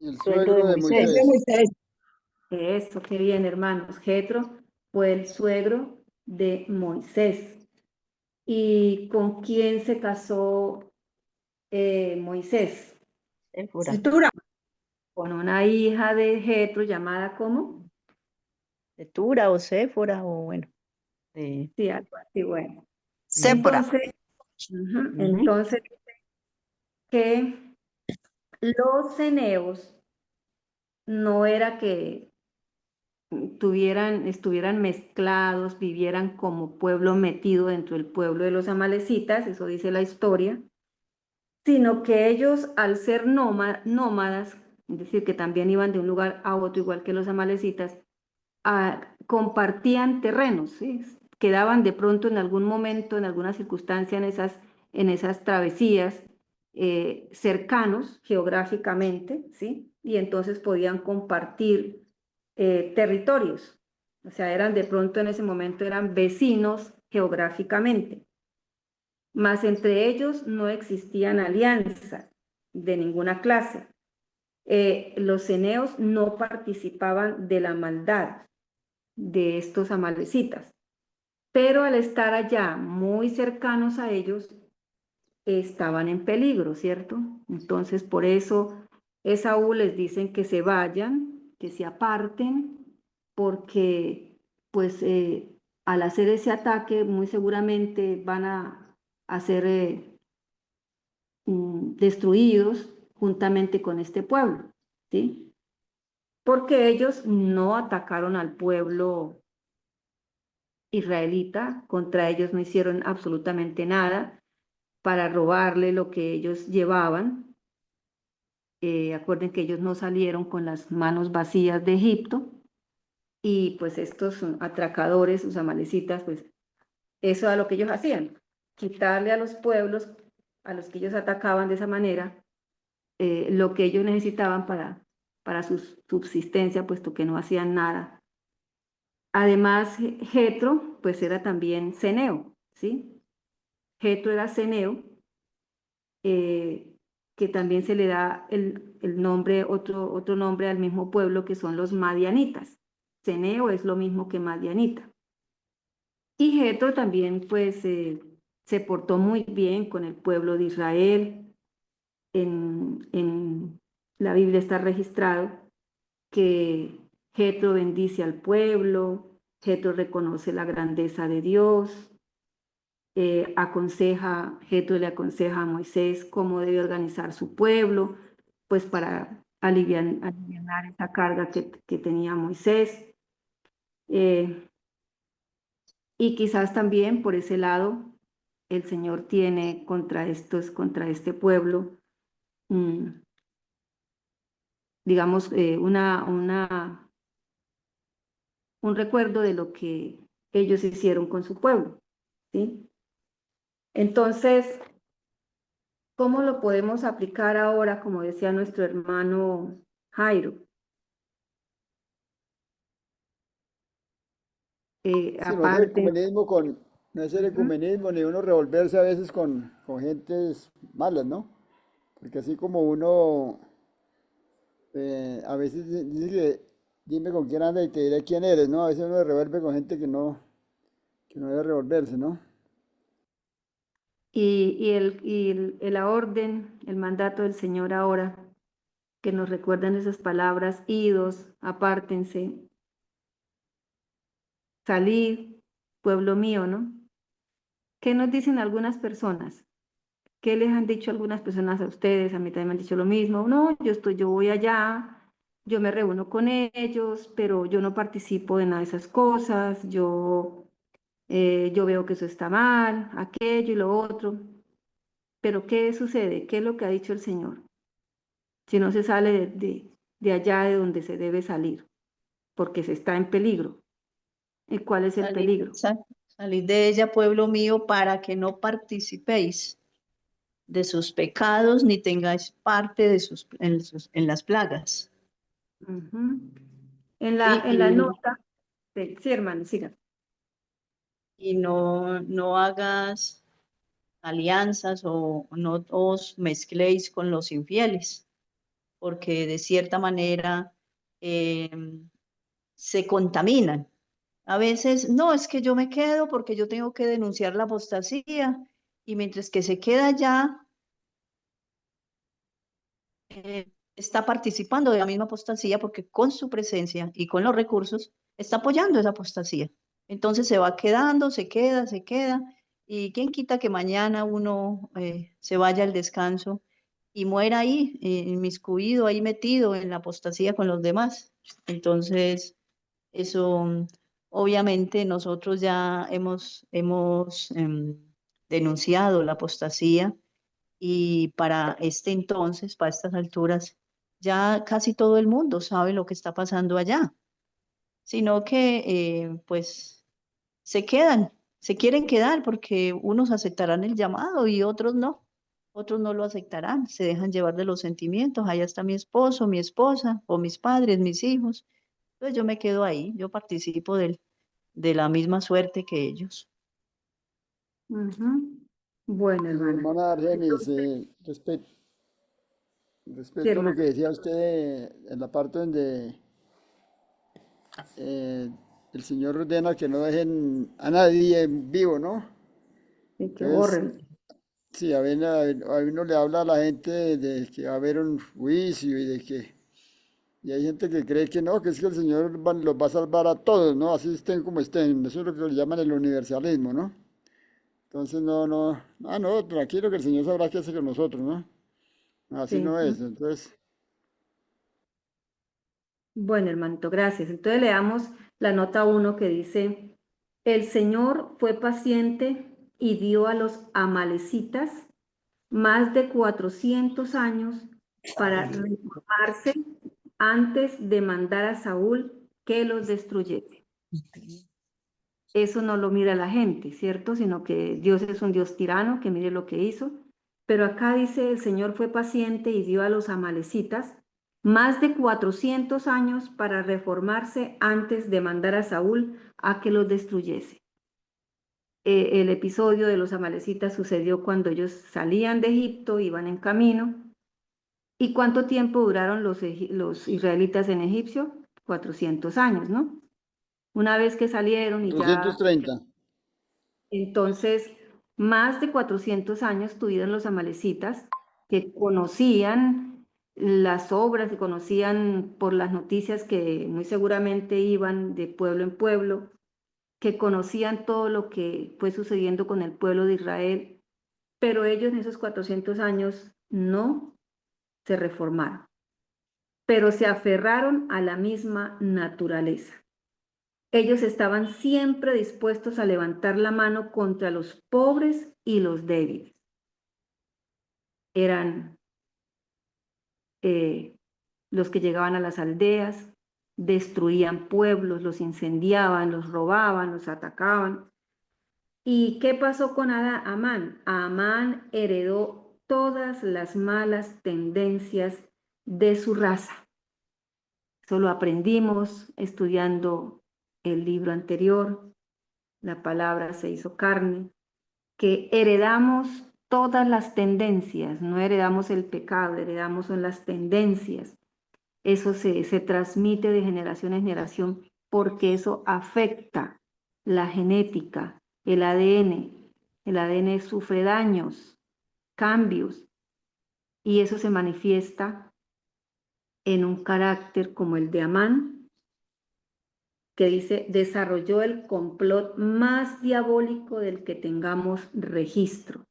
[SPEAKER 7] El
[SPEAKER 2] Suegro de
[SPEAKER 7] suegro de
[SPEAKER 2] Moisés.
[SPEAKER 7] Moisés.
[SPEAKER 1] Eso, qué bien, hermanos. Jetro fue el suegro de Moisés. ¿Y con quién se casó Moisés?
[SPEAKER 2] Séfora.
[SPEAKER 1] Con una hija de Jetro llamada ¿cómo?
[SPEAKER 2] Setura o Séfora o bueno.
[SPEAKER 1] Sí, algo así, bueno.
[SPEAKER 8] Sépora.
[SPEAKER 1] Entonces, que los ceneos no era que estuvieran mezclados, vivieran como pueblo metido dentro del pueblo de los amalecitas, eso dice la historia, sino que ellos al ser nómadas, es decir, que también iban de un lugar a otro igual que los amalecitas, compartían terrenos, ¿sí? Quedaban de pronto en algún momento, en alguna circunstancia en esas travesías, cercanos geográficamente, ¿sí? Y entonces podían compartir territorios. O sea, eran de pronto en ese momento eran vecinos geográficamente. Mas entre ellos no existían alianzas de ninguna clase. Los ceneos no participaban de la maldad de estos amalecitas, pero al estar allá muy cercanos a ellos, estaban en peligro, ¿cierto? Entonces, por eso Esaú les dicen que se vayan, que se aparten, porque pues al hacer ese ataque muy seguramente van a ser destruidos juntamente con este pueblo, ¿sí? Porque ellos no atacaron al pueblo israelita, contra ellos no hicieron absolutamente nada para robarle lo que ellos llevaban. Acuerden que ellos no salieron con las manos vacías de Egipto y pues estos atracadores, los amalecitas, pues eso era lo que ellos hacían, quitarle a los pueblos a los que ellos atacaban de esa manera lo que ellos necesitaban para su subsistencia, puesto que no hacían nada. Además, Jetro, pues era también ceneo, ¿sí? Jetro era ceneo, que también se le da el nombre, otro nombre al mismo pueblo que son los madianitas. Ceneo es lo mismo que madianita. Y Jetro también pues se portó muy bien con el pueblo de Israel. En la Biblia está registrado que Jetro bendice al pueblo, Jetro reconoce la grandeza de Dios, Jetro le aconseja a Moisés cómo debe organizar su pueblo, pues para aliviar esa carga que tenía Moisés. Y quizás también por ese lado el Señor tiene contra este pueblo, digamos, un recuerdo de lo que ellos hicieron con su pueblo, ¿sí? Entonces, ¿cómo lo podemos aplicar ahora, como decía nuestro hermano Jairo?
[SPEAKER 7] Sí, no es el
[SPEAKER 1] Aparte,
[SPEAKER 7] ecumenismo no es el ecumenismo ni uno revolverse a veces con gentes malas, ¿no? Porque así como uno a veces dice que dime con quién anda y te diré quién eres, ¿no? A veces uno se revuelve con gente que no debe revolverse, ¿no?
[SPEAKER 1] y la orden, el mandato del Señor ahora que nos recuerdan esas palabras: idos, apártense, salid, pueblo mío, ¿no? ¿Qué nos dicen algunas personas? ¿Qué les han dicho algunas personas a ustedes? A mí también me han dicho lo mismo. No, yo voy allá, yo me reúno con ellos, pero yo no participo de nada de esas cosas, yo veo que eso está mal, aquello y lo otro. Pero ¿qué sucede? ¿Qué es lo que ha dicho el Señor? Si no se sale de allá de donde se debe salir, porque se está en peligro. ¿Y cuál es el peligro?
[SPEAKER 2] Salid de ella, pueblo mío, para que no participéis de sus pecados ni tengáis parte de en las plagas.
[SPEAKER 1] Ujú.
[SPEAKER 2] Sí,
[SPEAKER 1] En la nota, sí, hermano, siga.
[SPEAKER 2] y no hagas alianzas o no os mezcléis con los infieles, porque de cierta manera se contaminan. A veces, no, es que yo me quedo porque yo tengo que denunciar la apostasía, y mientras que se queda allá, está participando de la misma apostasía porque con su presencia y con los recursos está apoyando esa apostasía. Entonces se va quedando, se queda, y quién quita que mañana uno se vaya al descanso y muera ahí, inmiscuido, ahí metido en la apostasía con los demás. Entonces, eso, obviamente nosotros ya hemos denunciado la apostasía, y para este entonces, para estas alturas, ya casi todo el mundo sabe lo que está pasando allá, sino que pues se quedan, se quieren quedar porque unos aceptarán el llamado y otros no lo aceptarán, se dejan llevar de los sentimientos: allá está mi esposo, mi esposa, o mis padres, mis hijos. Entonces yo me quedo ahí, yo participo de la misma suerte que ellos.
[SPEAKER 1] Ujú. Bueno, hermana.
[SPEAKER 7] Hermana Argenis,
[SPEAKER 1] Sí,
[SPEAKER 7] respecto a lo
[SPEAKER 1] hermana.
[SPEAKER 7] que decía usted en la parte donde eh, el Señor ordena que no dejen a nadie vivo, ¿no?
[SPEAKER 1] Sí, que
[SPEAKER 7] Entonces,
[SPEAKER 1] borren.
[SPEAKER 7] sí, a uno le habla a la gente de que va a haber un juicio y hay gente que cree que no, que es que el Señor los va a salvar a todos, ¿no? Así estén como estén. Eso es lo que le llaman el universalismo, ¿no? Entonces, no, tranquilo que el Señor sabrá qué hacer con nosotros, ¿no? Así
[SPEAKER 1] Sí.
[SPEAKER 7] no es. Entonces,
[SPEAKER 1] Bueno, hermanito, gracias. Entonces leamos la nota 1 que dice: el Señor fue paciente y dio a los amalecitas más de 400 años para reformarse antes de mandar a Saúl que los destruyese. Eso no lo mira la gente, ¿cierto? Sino que Dios es un Dios tirano, que mire lo que hizo. Pero acá dice: el Señor fue paciente y dio a los amalecitas más de 400 años para reformarse antes de mandar a Saúl a que los destruyese. El episodio de los amalecitas sucedió cuando ellos salían de Egipto, iban en camino. ¿Y cuánto tiempo duraron los israelitas en Egipcio? 400 años, ¿no? Una vez que salieron y ya,
[SPEAKER 7] 430.
[SPEAKER 1] entonces, más de 400 años tuvieron los amalecitas, que conocían las obras, que conocían por las noticias que muy seguramente iban de pueblo en pueblo, que conocían todo lo que fue sucediendo con el pueblo de Israel, pero ellos en esos 400 años no se reformaron, pero se aferraron a la misma naturaleza. Ellos estaban siempre dispuestos a levantar la mano contra los pobres y los débiles. Eran los que llegaban a las aldeas, destruían pueblos, los incendiaban, los robaban, los atacaban. ¿Y qué pasó con Amán? Amán heredó todas las malas tendencias de su raza. Eso lo aprendimos estudiando el libro anterior, La palabra se hizo carne, que heredamos todas las tendencias, no heredamos el pecado, heredamos son las tendencias. Eso se transmite de generación en generación porque eso afecta la genética, el ADN. El ADN sufre daños, cambios, y eso se manifiesta en un carácter como el de Amán, que dice, desarrolló el complot más diabólico del que tengamos registro.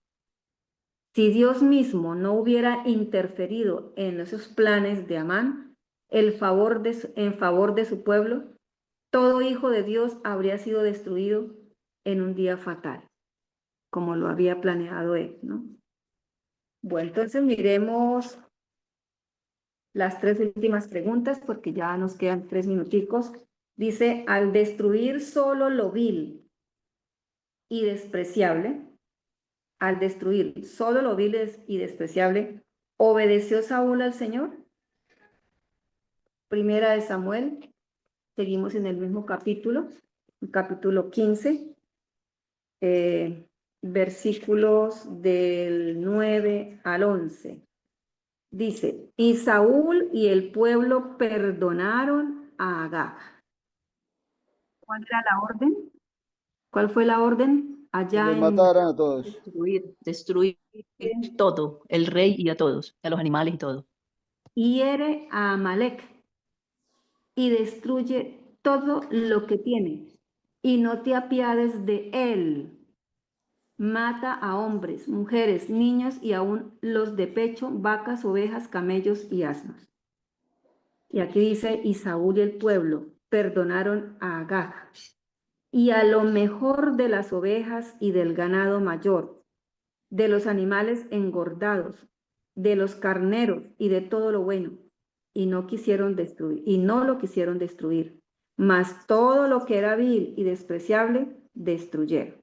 [SPEAKER 1] Si Dios mismo no hubiera interferido en esos planes de Amán, en favor de su pueblo, todo hijo de Dios habría sido destruido en un día fatal, como lo había planeado él, ¿no? Bueno, entonces miremos las 3 últimas preguntas porque ya nos quedan 3 minuticos. Dice, al destruir solo lo vil y despreciable, al destruir solo lo vil y despreciable, ¿obedeció Saúl al Señor? Primera de Samuel, seguimos en el mismo capítulo, el capítulo 15, versículos del 9 al 11. Dice, y Saúl y el pueblo perdonaron a Agag. ¿Cuál era la orden? ¿Cuál fue la orden?
[SPEAKER 7] Que
[SPEAKER 1] Allá
[SPEAKER 7] los
[SPEAKER 1] en...
[SPEAKER 7] mataran a todos.
[SPEAKER 2] Destruir todo, el rey y a todos, a los animales y todo.
[SPEAKER 1] Hiere a Amalek y destruye todo lo que tiene, y no te apiades de él. Mata a hombres, mujeres, niños y aún los de pecho, vacas, ovejas, camellos y asnos. Y aquí dice, y Saúl y el pueblo perdonaron a Agag y a lo mejor de las ovejas y del ganado mayor, de los animales engordados, de los carneros y de todo lo bueno, y no lo quisieron destruir, mas todo lo que era vil y despreciable destruyeron.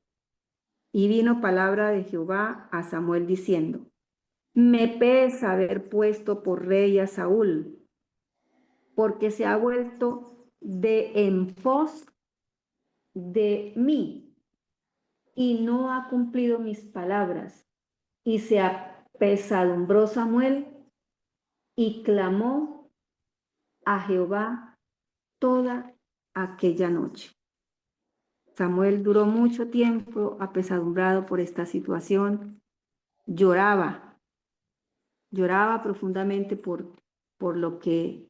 [SPEAKER 1] Y vino palabra de Jehová a Samuel diciendo, me pesa haber puesto por rey a Saúl, porque se ha vuelto de en pos de mí y no ha cumplido mis palabras. Y se apesadumbró Samuel y clamó a Jehová toda aquella noche. Samuel duró mucho tiempo apesadumbrado por esta situación, lloraba profundamente por lo que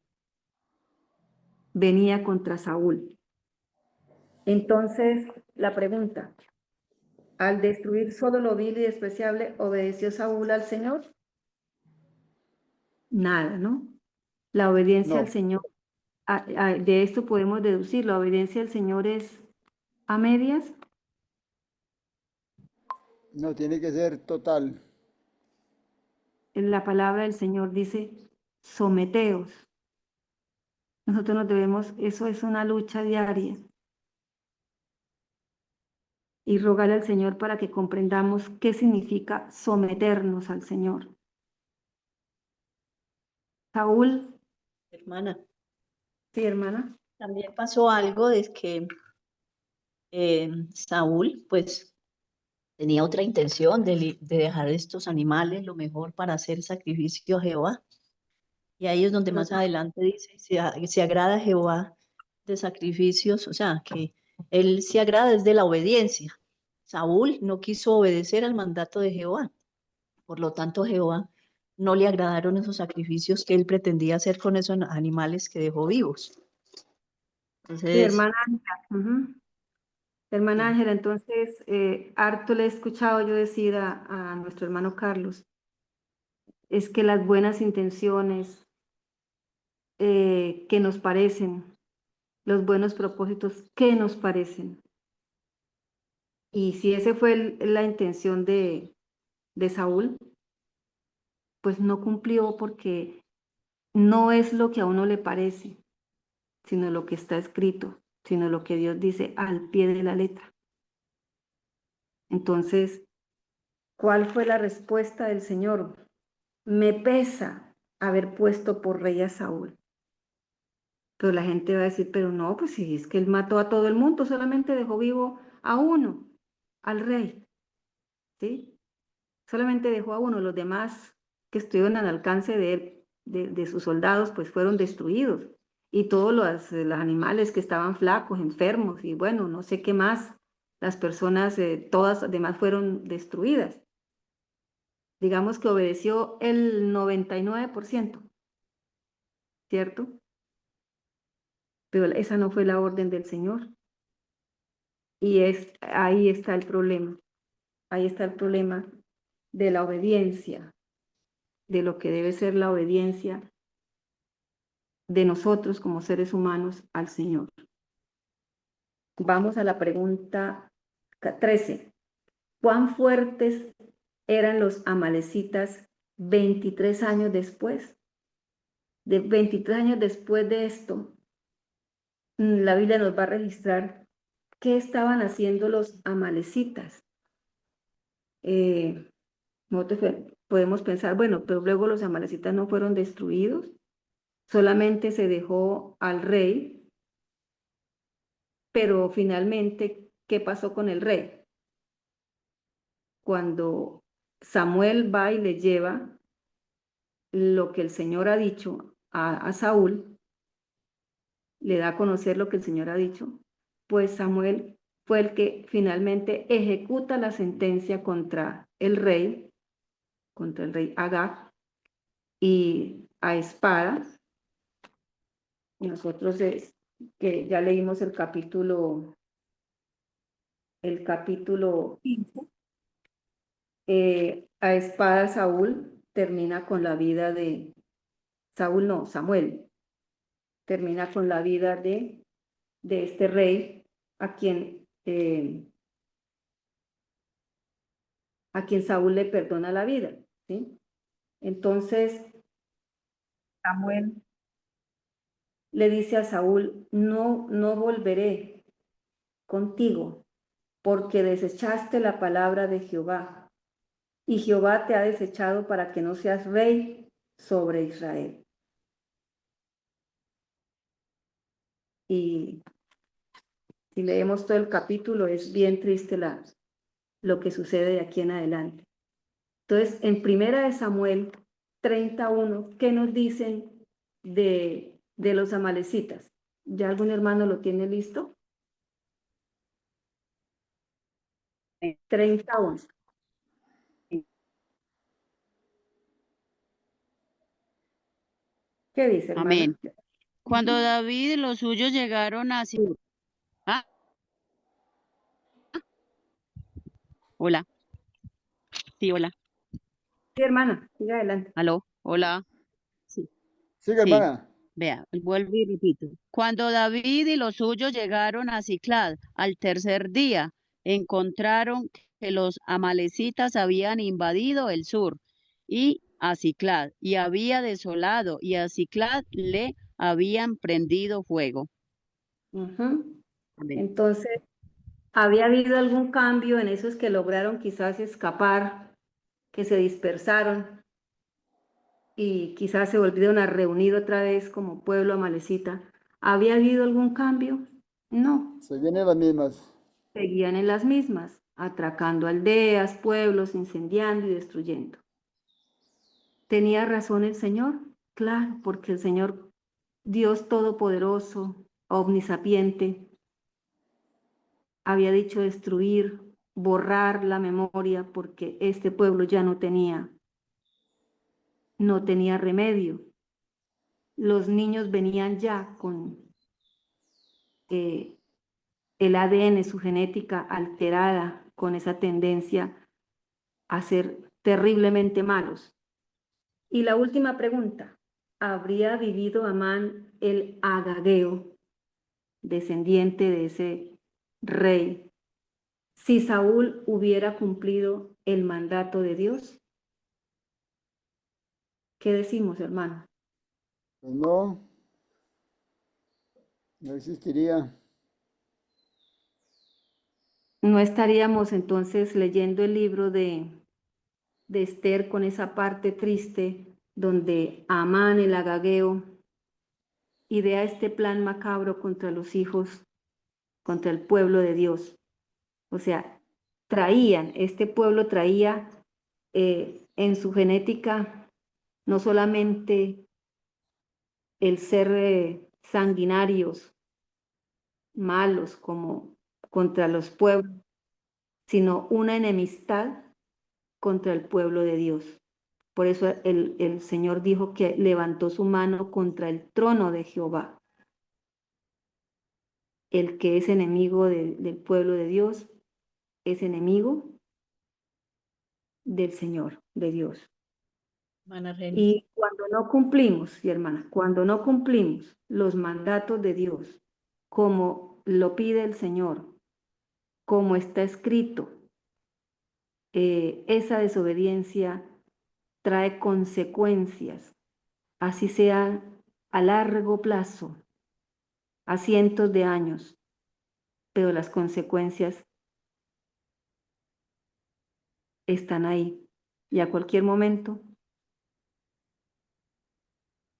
[SPEAKER 1] venía contra Saúl. Entonces, la pregunta, al destruir solo lo vil y despreciable, ¿obedeció Saúl al Señor? Nada, ¿no? La obediencia al
[SPEAKER 7] No,
[SPEAKER 1] Señor, de esto podemos deducir, la obediencia al Señor es a medias.
[SPEAKER 7] no tiene que ser total.
[SPEAKER 1] En la palabra del Señor dice, someteos. Nosotros nos debemos, eso es una lucha diaria. Y rogar al Señor para que comprendamos qué significa someternos al Señor. Saúl,
[SPEAKER 2] Hermana,
[SPEAKER 1] sí, hermana.
[SPEAKER 2] también pasó algo de que Saúl, pues, tenía otra intención de dejar estos animales lo mejor para hacer sacrificio a Jehová. Y ahí es donde más adelante dice, se agrada a Jehová de sacrificios, o sea, que él se agrada desde la obediencia. Saúl no quiso obedecer al mandato de Jehová. Por lo tanto, Jehová no le agradaron esos sacrificios que él pretendía hacer con esos animales que dejó vivos. Entonces,
[SPEAKER 1] Sí, hermana Ángela. Hermana
[SPEAKER 2] sí.
[SPEAKER 1] Ángela, entonces, harto le he escuchado yo decir a nuestro hermano Carlos, es que las buenas intenciones que nos parecen, los buenos propósitos que nos parecen. Y si esa fue la intención de Saúl, pues no cumplió porque no es lo que a uno le parece, sino lo que está escrito, sino lo que Dios dice al pie de la letra. Entonces, ¿cuál fue la respuesta del Señor? Me pesa haber puesto por rey a Saúl. Pero la gente va a decir, pero no, pues si es que él mató a todo el mundo, solamente dejó vivo a uno, al rey, ¿sí? Solamente dejó a uno, los demás que estuvieron al alcance de sus soldados, pues fueron destruidos. Y todos los animales que estaban flacos, enfermos, y bueno, no sé qué más, las personas, todas además fueron destruidas. Digamos que obedeció el 99%. ¿cierto? Pero esa no fue la orden del Señor. Y ahí está el problema. Ahí está el problema de la obediencia, de lo que debe ser la obediencia de nosotros como seres humanos al Señor. Vamos a la pregunta 13. ¿Cuán fuertes eran los amalecitas 23 años después? De 23 años después de esto, la Biblia nos va a registrar qué estaban haciendo los amalecitas. Nosotros podemos pensar, bueno, pero luego los amalecitas no fueron destruidos, solamente se dejó al rey, pero finalmente, ¿qué pasó con el rey? Cuando Samuel va y le lleva lo que el Señor ha dicho a Saúl, le da a conocer lo que el Señor ha dicho, pues Samuel fue el que finalmente ejecuta la sentencia contra el rey Agag, y a espada. Nosotros que ya leímos el capítulo 15, a espada Saúl termina con la vida de Samuel termina con la vida de este rey a quien Saúl le perdona la vida, ¿sí? Entonces Samuel le dice a Saúl, no volveré contigo, porque desechaste la palabra de Jehová, y Jehová te ha desechado para que no seas rey sobre Israel. Y si leemos todo el capítulo, es bien triste lo que sucede de aquí en adelante. Entonces, en Primera de Samuel 31, ¿qué nos dicen de los amalecitas? ¿Ya algún hermano lo tiene listo? 31. ¿Qué dice, hermana?
[SPEAKER 9] Amén. Cuando David y los suyos llegaron a Ah, hola. Sí, hola.
[SPEAKER 1] Sí, hermana, siga adelante.
[SPEAKER 9] Aló, hola. Sí,
[SPEAKER 7] Sigue,
[SPEAKER 9] sí.
[SPEAKER 7] hermana.
[SPEAKER 9] Vea, vuelvo y repito. Cuando David y los suyos llegaron a Ciclad al tercer día, encontraron que los amalecitas habían invadido el sur y a Ciclad, y había desolado, y a Ciclad le habían prendido fuego.
[SPEAKER 1] Ujú.
[SPEAKER 9] Amén.
[SPEAKER 1] Entonces, ¿había habido algún cambio en esos que lograron quizás escapar, que se dispersaron y quizás se volvieron a reunir otra vez como pueblo amalecita? ¿Había habido algún cambio? No,
[SPEAKER 7] Se vienen las mismas.
[SPEAKER 1] seguían en las mismas, atracando aldeas, pueblos, incendiando y destruyendo. ¿Tenía razón el Señor? Claro, porque el Señor, Dios Todopoderoso, omnisapiente, había dicho destruir, borrar la memoria, porque este pueblo ya no tenía remedio. Los niños venían ya con el ADN, su genética alterada, con esa tendencia a ser terriblemente malos. Y la última pregunta, ¿habría vivido Amán el Agageo, descendiente de ese rey, si Saúl hubiera cumplido el mandato de Dios? ¿Qué decimos, hermano?
[SPEAKER 7] Pues no existiría.
[SPEAKER 1] No estaríamos entonces leyendo el libro de Esther con esa parte triste donde Amán el agageo idea este plan macabro contra los hijos, contra el pueblo de Dios. O sea, este pueblo traía en su genética no solamente el ser sanguinarios, malos como contra los pueblos, sino una enemistad contra el pueblo de Dios. Por eso el Señor dijo que levantó su mano contra el trono de Jehová. El que es enemigo del pueblo de Dios es enemigo del Señor, de Dios.
[SPEAKER 2] Hermana Reni.
[SPEAKER 1] Y cuando no cumplimos, y hermana, cuando no cumplimos los mandatos de Dios, como lo pide el Señor, como está escrito, esa desobediencia trae consecuencias, así sea a largo plazo, a cientos de años, pero las consecuencias están ahí y a cualquier momento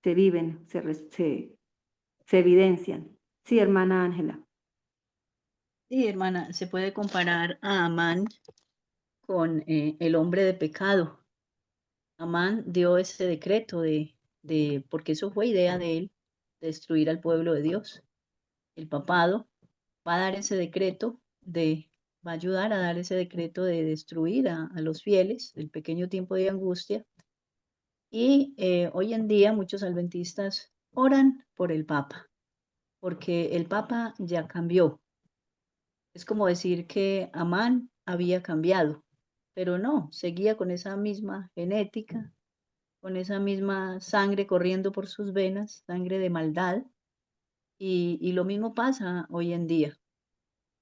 [SPEAKER 1] se viven, se evidencian. Sí, hermana Ángela.
[SPEAKER 2] Sí, hermana, se puede comparar a Amán con el hombre de pecado. Amán dio ese decreto porque eso fue idea de él, de destruir al pueblo de Dios. El papado va a dar ese decreto va a ayudar a dar ese decreto de destruir a los fieles, el pequeño tiempo de angustia. Y hoy en día muchos adventistas oran por el Papa, porque el Papa ya cambió. Es como decir que Amán había cambiado, pero no, seguía con esa misma genética, con esa misma sangre corriendo por sus venas, sangre de maldad. Y lo mismo pasa hoy en día,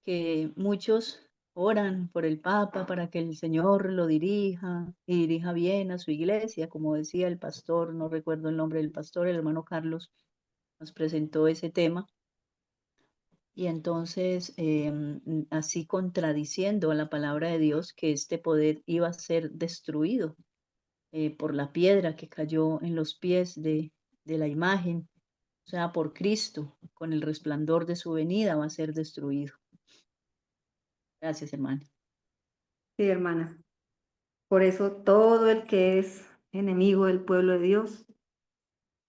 [SPEAKER 2] que muchos oran por el Papa para que el Señor lo dirija y dirija bien a su iglesia, como decía el pastor, no recuerdo el nombre del pastor, el hermano Carlos nos presentó ese tema. Y entonces, así contradiciendo a la palabra de Dios, que este poder iba a ser destruido por la piedra que cayó en los pies de la imagen, o sea, por Cristo, con el resplandor de su venida va a ser destruido. Gracias, hermana.
[SPEAKER 1] Sí, hermana. Por eso todo el que es enemigo del pueblo de Dios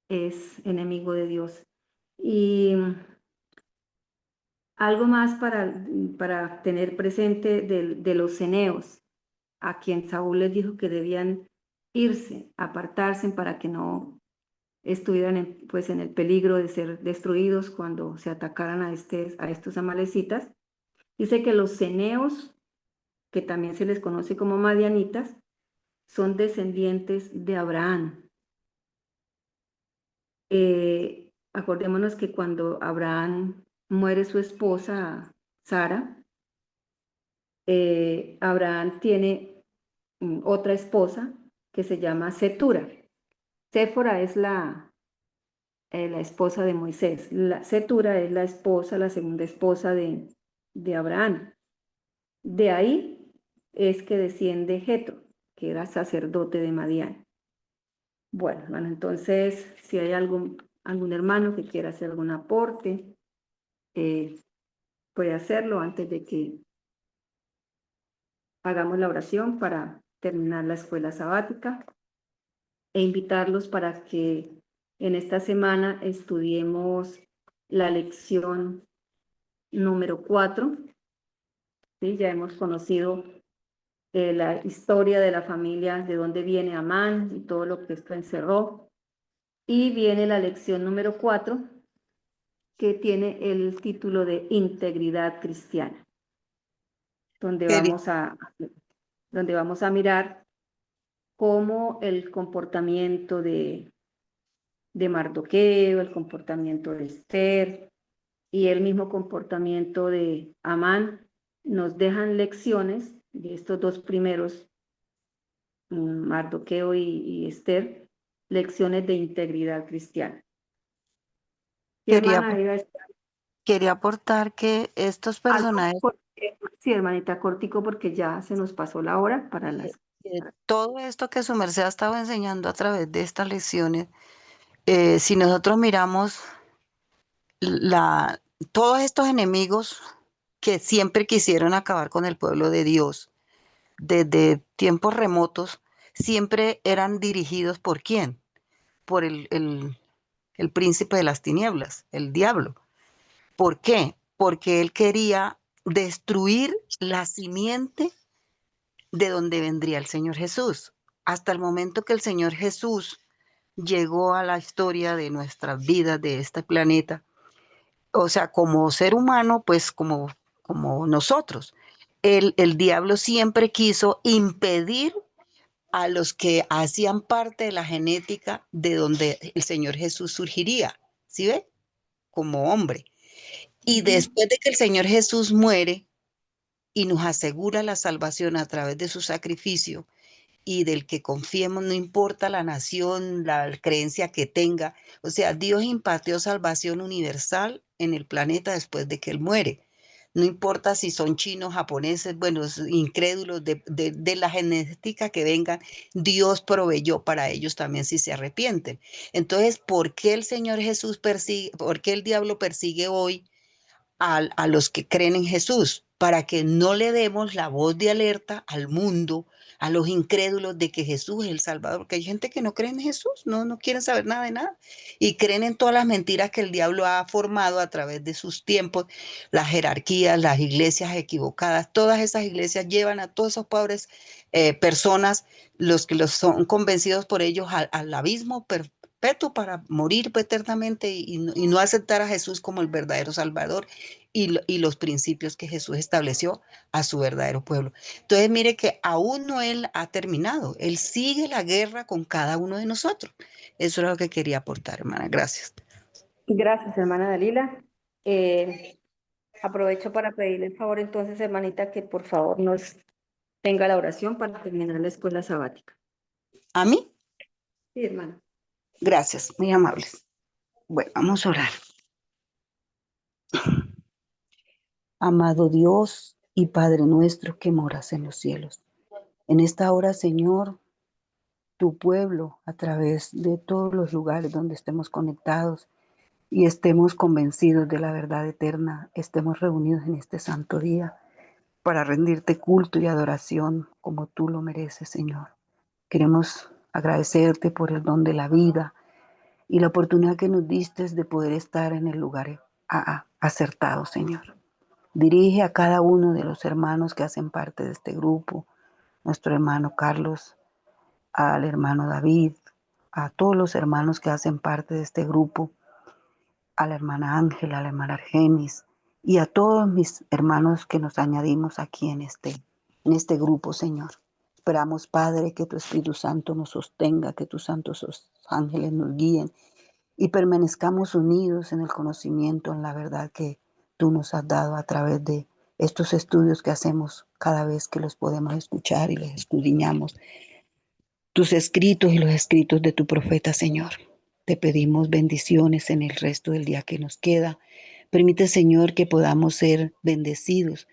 [SPEAKER 1] es enemigo de Dios. Y algo más para tener presente de los ceneos, a quien Saúl les dijo que debían irse, apartarse para que no estuvieran pues en el peligro de ser destruidos cuando se atacaran a estos amalecitas. Dice que los ceneos, que también se les conoce como madianitas, son descendientes de Abraham. Acordémonos que cuando Abraham muere su esposa, Sara, Abraham tiene otra esposa que se llama Cetura. Séfora es la esposa de Moisés. Cetura es la segunda esposa de Abraham. De ahí es que desciende Jetro, que era sacerdote de Madián. Bueno, entonces, si hay algún hermano que quiera hacer algún aporte, puede hacerlo antes de que hagamos la oración para terminar la escuela sabática e invitarlos para que en esta semana estudiemos la lección número 4. ¿Sí? Ya hemos conocido la historia de la familia, de dónde viene Amán y todo lo que esto encerró. Y viene la lección número 4, que tiene el título de Integridad Cristiana, donde
[SPEAKER 8] Quería,
[SPEAKER 1] vamos a mirar cómo el comportamiento de Mardoqueo, el comportamiento de Esther y el mismo comportamiento de Amán nos dejan lecciones de estos dos primeros, Mardoqueo y Esther, lecciones de integridad cristiana. Y
[SPEAKER 8] quería,
[SPEAKER 1] hermana,
[SPEAKER 8] quería aportar que estos personajes,
[SPEAKER 1] sí, hermanita, cortico, porque ya se nos pasó la hora para las...
[SPEAKER 8] todo esto que su merced ha estado enseñando a través de estas lecciones, si nosotros miramos todos estos enemigos que siempre quisieron acabar con el pueblo de Dios, desde tiempos remotos, siempre eran dirigidos ¿por quién? Por el príncipe de las tinieblas, el diablo. ¿Por qué? Porque él quería destruir la simiente de donde vendría el Señor Jesús. hasta el momento que el Señor Jesús llegó a la historia de nuestras vidas, de este planeta, o sea, como ser humano, pues como nosotros. El diablo siempre quiso impedir a los que hacían parte de la genética de donde el Señor Jesús surgiría, ¿sí ve? Como hombre. Y después de que el Señor Jesús muere y nos asegura la salvación a través de su sacrificio y del que confiemos, no importa la nación, la creencia que tenga, o sea, Dios impartió salvación universal en el planeta después de que Él muere. No importa si son chinos, japoneses, bueno, incrédulos de la genética que vengan, Dios proveyó para ellos también si se arrepienten. Entonces, ¿por qué el Señor Jesús persigue, por qué el diablo persigue hoy a los que creen en Jesús? Para que no le demos la voz de alerta al mundo, a los incrédulos de que Jesús es el Salvador, porque hay gente que no cree en Jesús, no quieren saber nada de nada y creen en todas las mentiras que el diablo ha formado a través de sus tiempos, las jerarquías, las iglesias equivocadas, todas esas iglesias llevan a todos esos pobres personas, los que los son convencidos por ellos al abismo perpetuo para morir eternamente y no aceptar a Jesús como el verdadero Salvador y los principios que Jesús estableció a su verdadero pueblo. Entonces, mire que aún no Él ha terminado. Él sigue la guerra con cada uno de nosotros. Eso es lo que quería aportar, hermana. Gracias.
[SPEAKER 1] Gracias, hermana Dalila. Aprovecho para pedirle el favor entonces, hermanita, que por favor nos tenga la oración para terminar la escuela sabática.
[SPEAKER 8] ¿A mí?
[SPEAKER 1] Sí, hermana.
[SPEAKER 8] Gracias, muy amables. Bueno, vamos a orar. Amado Dios y Padre nuestro que moras en los cielos, en esta hora, Señor, tu pueblo, a través de todos los lugares donde estemos conectados y estemos convencidos de la verdad eterna, estemos reunidos en este santo día para rendirte culto y adoración como tú lo mereces, Señor. Queremos agradecerte por el don de la vida y la oportunidad que nos diste de poder estar en el lugar acertado, Señor. Dirige a cada uno de los hermanos que hacen parte de este grupo, nuestro hermano Carlos, al hermano David, a todos los hermanos que hacen parte de este grupo, a la hermana Ángela, a la hermana Argenis y a todos mis hermanos que nos añadimos aquí en este grupo, Señor. Esperamos, Padre, que tu Espíritu Santo nos sostenga, que tus santos ángeles nos guíen y permanezcamos unidos en el conocimiento, en la verdad que tú nos has dado a través de estos estudios que hacemos cada vez que los podemos escuchar y los escudriñamos. Tus escritos y los escritos de tu profeta, Señor. Te pedimos bendiciones en el resto del día que nos queda. Permite, Señor, que podamos ser bendecidos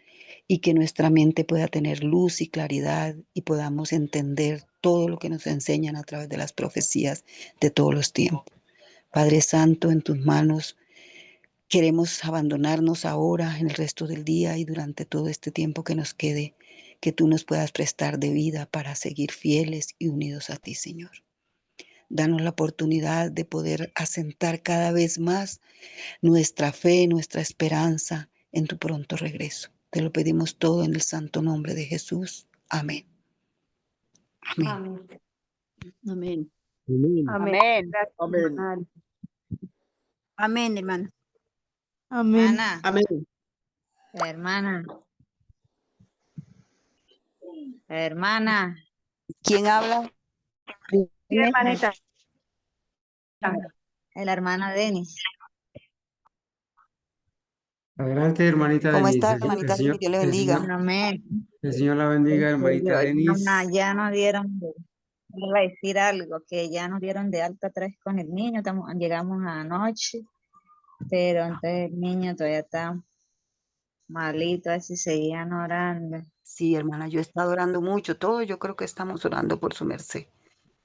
[SPEAKER 8] y que nuestra mente pueda tener luz y claridad y podamos entender todo lo que nos enseñan a través de las profecías de todos los tiempos. Padre Santo, en tus manos queremos abandonarnos ahora, en el resto del día y durante todo este tiempo que nos quede, que tú nos puedas prestar de vida para seguir fieles y unidos a ti, Señor. Danos la oportunidad de poder asentar cada vez más nuestra fe, nuestra esperanza en tu pronto regreso. Te lo pedimos todo en el santo nombre de Jesús. Amén. Amén.
[SPEAKER 1] Amén.
[SPEAKER 9] Amén.
[SPEAKER 4] Amén.
[SPEAKER 1] Amén.
[SPEAKER 9] Amén.
[SPEAKER 1] Gracias,
[SPEAKER 7] Amén.
[SPEAKER 1] hermana.
[SPEAKER 9] Amén, hermana.
[SPEAKER 6] Amén.
[SPEAKER 10] Hermana,
[SPEAKER 4] Amén.
[SPEAKER 10] hermana, hermana,
[SPEAKER 8] ¿Quién habla?
[SPEAKER 1] Sí, hermanita.
[SPEAKER 10] la hermana Denis.
[SPEAKER 11] Adelante, hermanita
[SPEAKER 8] ¿Cómo
[SPEAKER 11] Denise.
[SPEAKER 8] está, hermanita? Que Dios le bendiga.
[SPEAKER 10] Amén.
[SPEAKER 11] El Señor la bendiga, hermanita
[SPEAKER 10] Hermana,
[SPEAKER 11] Denise.
[SPEAKER 10] ya nos dieron, le iba a decir algo, que ya nos dieron de alta 3 con el niño, llegamos anoche, pero entonces el niño todavía está malito, así seguían orando.
[SPEAKER 8] Sí, hermana, yo he estado orando mucho. Todos yo creo que estamos orando por su merced.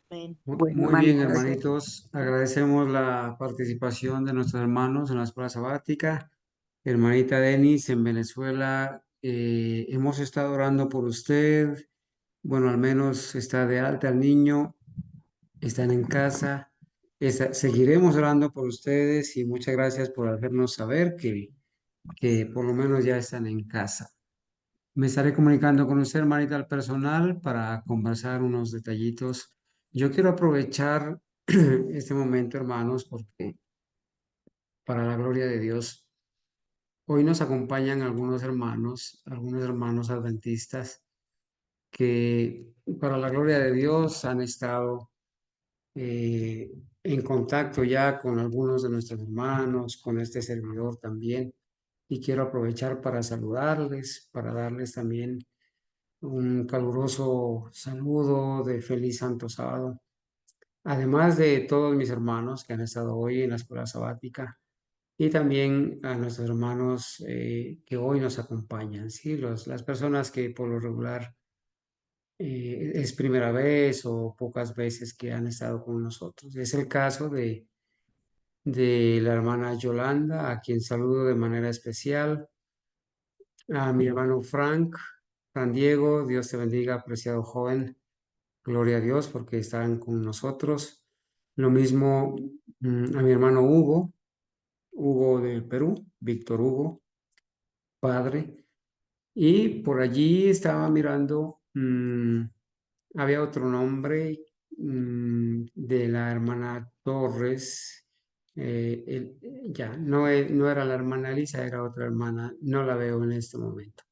[SPEAKER 9] Amén.
[SPEAKER 8] Bueno,
[SPEAKER 11] Muy bien,
[SPEAKER 8] hermanita.
[SPEAKER 11] hermanitos. Agradecemos la participación de nuestros hermanos en la escuela sabática. Hermanita Denise, en Venezuela, hemos estado orando por usted. Bueno, al menos está de alta el niño, están en casa. Seguiremos orando por ustedes y muchas gracias por hacernos saber que por lo menos ya están en casa. Me estaré comunicando con usted, hermanita, al personal para conversar unos detallitos. Yo quiero aprovechar este momento, hermanos, porque para la gloria de Dios, hoy nos acompañan algunos hermanos adventistas que para la gloria de Dios han estado en contacto ya con algunos de nuestros hermanos, con este servidor también. Y quiero aprovechar para saludarles, para darles también un caluroso saludo de feliz Santo Sábado. Además de todos mis hermanos que han estado hoy en la escuela sabática y también a nuestros hermanos que hoy nos acompañan, ¿sí? Las personas que por lo regular es primera vez o pocas veces que han estado con nosotros. Es el caso de la hermana Yolanda, a quien saludo de manera especial, a mi hermano Fran Diego, Dios te bendiga, apreciado joven, gloria a Dios porque están con nosotros. Lo mismo a mi hermano Hugo del Perú, Víctor Hugo, padre. Y por allí estaba mirando, había otro nombre de la hermana Torres. Ya, no era la hermana Elisa, era otra hermana, no la veo en este momento.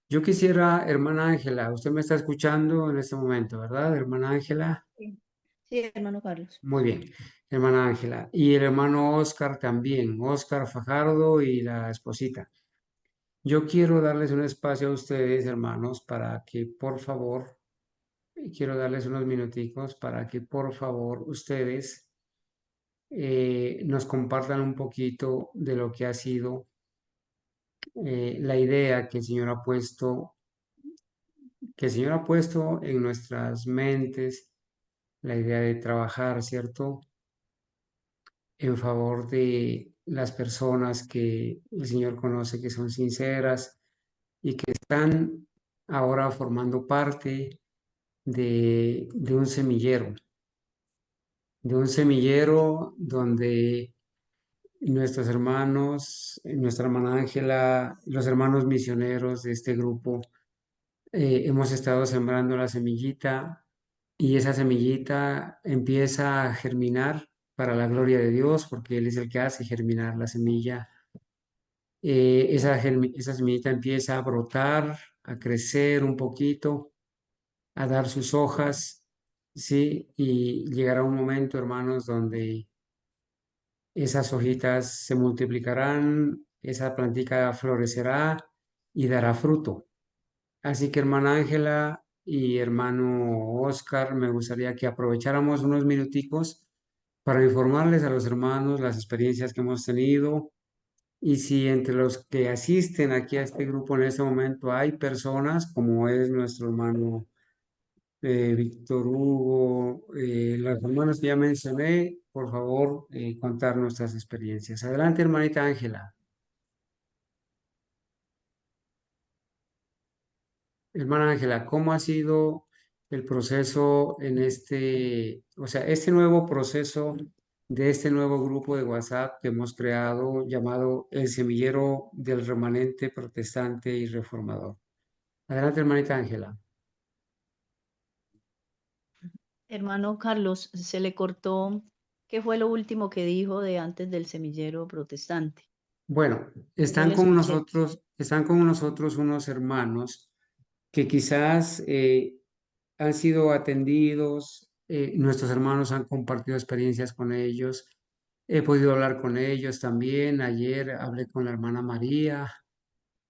[SPEAKER 11] Yo quisiera, hermana Ángela, usted me está escuchando en este momento, ¿verdad, hermana Ángela?
[SPEAKER 2] Sí, sí, hermano Carlos.
[SPEAKER 11] Muy bien, hermana Ángela. Y el hermano Oscar también, Oscar Fajardo y la esposita. Yo quiero darles un espacio a ustedes, hermanos, para que por favor, quiero darles unos minuticos para que por favor ustedes nos compartan un poquito de lo que ha sido la idea que el Señor ha puesto en nuestras mentes, la idea de trabajar, ¿cierto? En favor de las personas que el Señor conoce que son sinceras y que están ahora formando parte de de un semillero donde nuestros hermanos, nuestra hermana Ángela, los hermanos misioneros de este grupo, hemos estado sembrando la semillita y esa semillita empieza a germinar para la gloria de Dios, porque Él es el que hace germinar la semilla. Esa semillita empieza a brotar, a crecer un poquito, a dar sus hojas, ¿sí? Y llegará un momento, hermanos, donde esas hojitas se multiplicarán, esa plantica florecerá y dará fruto. Así que, hermana Ángela y hermano Oscar, me gustaría que aprovecháramos unos minuticos para informarles a los hermanos las experiencias que hemos tenido y si entre los que asisten aquí a este grupo en este momento hay personas como es nuestro hermano Víctor Hugo, las hermanas que ya mencioné, por favor, contar nuestras experiencias. Adelante, hermanita Ángela. Hermana Ángela, ¿cómo ha sido el proceso en o sea, este nuevo proceso de este nuevo grupo de WhatsApp que hemos creado llamado El Semillero del Remanente Protestante y Reformador? Adelante, hermanita Ángela.
[SPEAKER 2] Hermano Carlos, se le cortó, ¿qué fue lo último que dijo de antes del semillero protestante?
[SPEAKER 11] Bueno,
[SPEAKER 2] No le escuché.
[SPEAKER 11] están con nosotros unos hermanos que quizás han sido atendidos, nuestros hermanos han compartido experiencias con ellos, he podido hablar con ellos también, ayer hablé con la hermana María,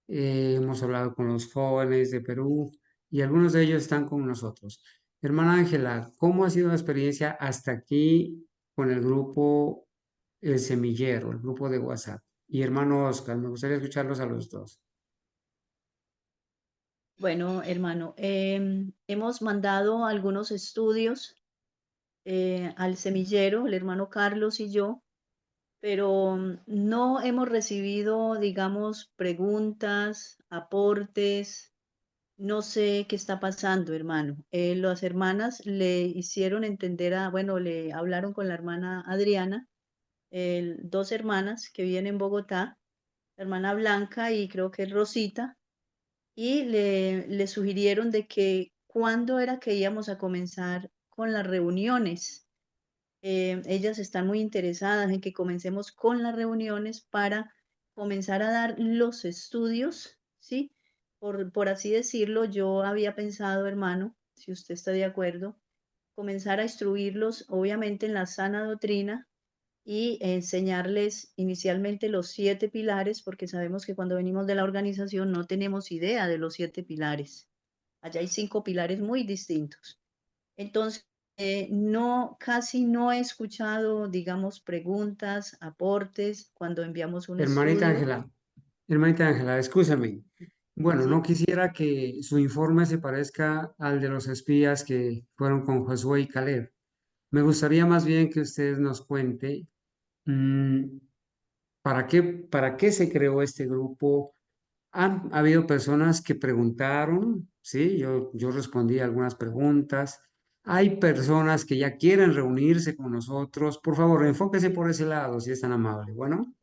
[SPEAKER 11] hemos hablado con los jóvenes de Perú y algunos de ellos están con nosotros. Hermana Ángela, ¿cómo ha sido la experiencia hasta aquí con el grupo El Semillero, el grupo de WhatsApp? Y hermano Oscar, me gustaría escucharlos a los dos.
[SPEAKER 2] Bueno, hermano, hemos mandado algunos estudios al semillero, el hermano Carlos y yo, pero no hemos recibido, digamos, preguntas, aportes. No sé qué está pasando, hermano. Las hermanas le hicieron entender bueno, le hablaron con la hermana Adriana, dos hermanas que viven en Bogotá, la hermana Blanca y creo que es Rosita, y le sugirieron de que cuándo era que íbamos a comenzar con las reuniones. Ellas están muy interesadas en que comencemos con las reuniones para comenzar a dar los estudios, ¿sí? Por así decirlo, yo había pensado, hermano, si usted está de acuerdo, comenzar a instruirlos, obviamente, en la sana doctrina y enseñarles inicialmente los 7 pilares, porque sabemos que cuando venimos de la organización no tenemos idea de los 7 pilares. Allá hay 5 pilares muy distintos. Entonces, casi no he escuchado, digamos, preguntas, aportes cuando enviamos un
[SPEAKER 11] Hermanita
[SPEAKER 2] estudio.
[SPEAKER 11] Ángela, hermanita Ángela, escúchame. Bueno,
[SPEAKER 2] Sí,
[SPEAKER 11] no quisiera que su informe se parezca al de los espías que fueron con Josué y Caleb. Me gustaría más bien que usted nos cuente mm, para qué se creó este grupo. Han habido personas que preguntaron, sí, yo respondí algunas preguntas. Hay personas que ya quieren reunirse con nosotros. Por favor, enfóquese por ese lado, si es tan amable. Bueno.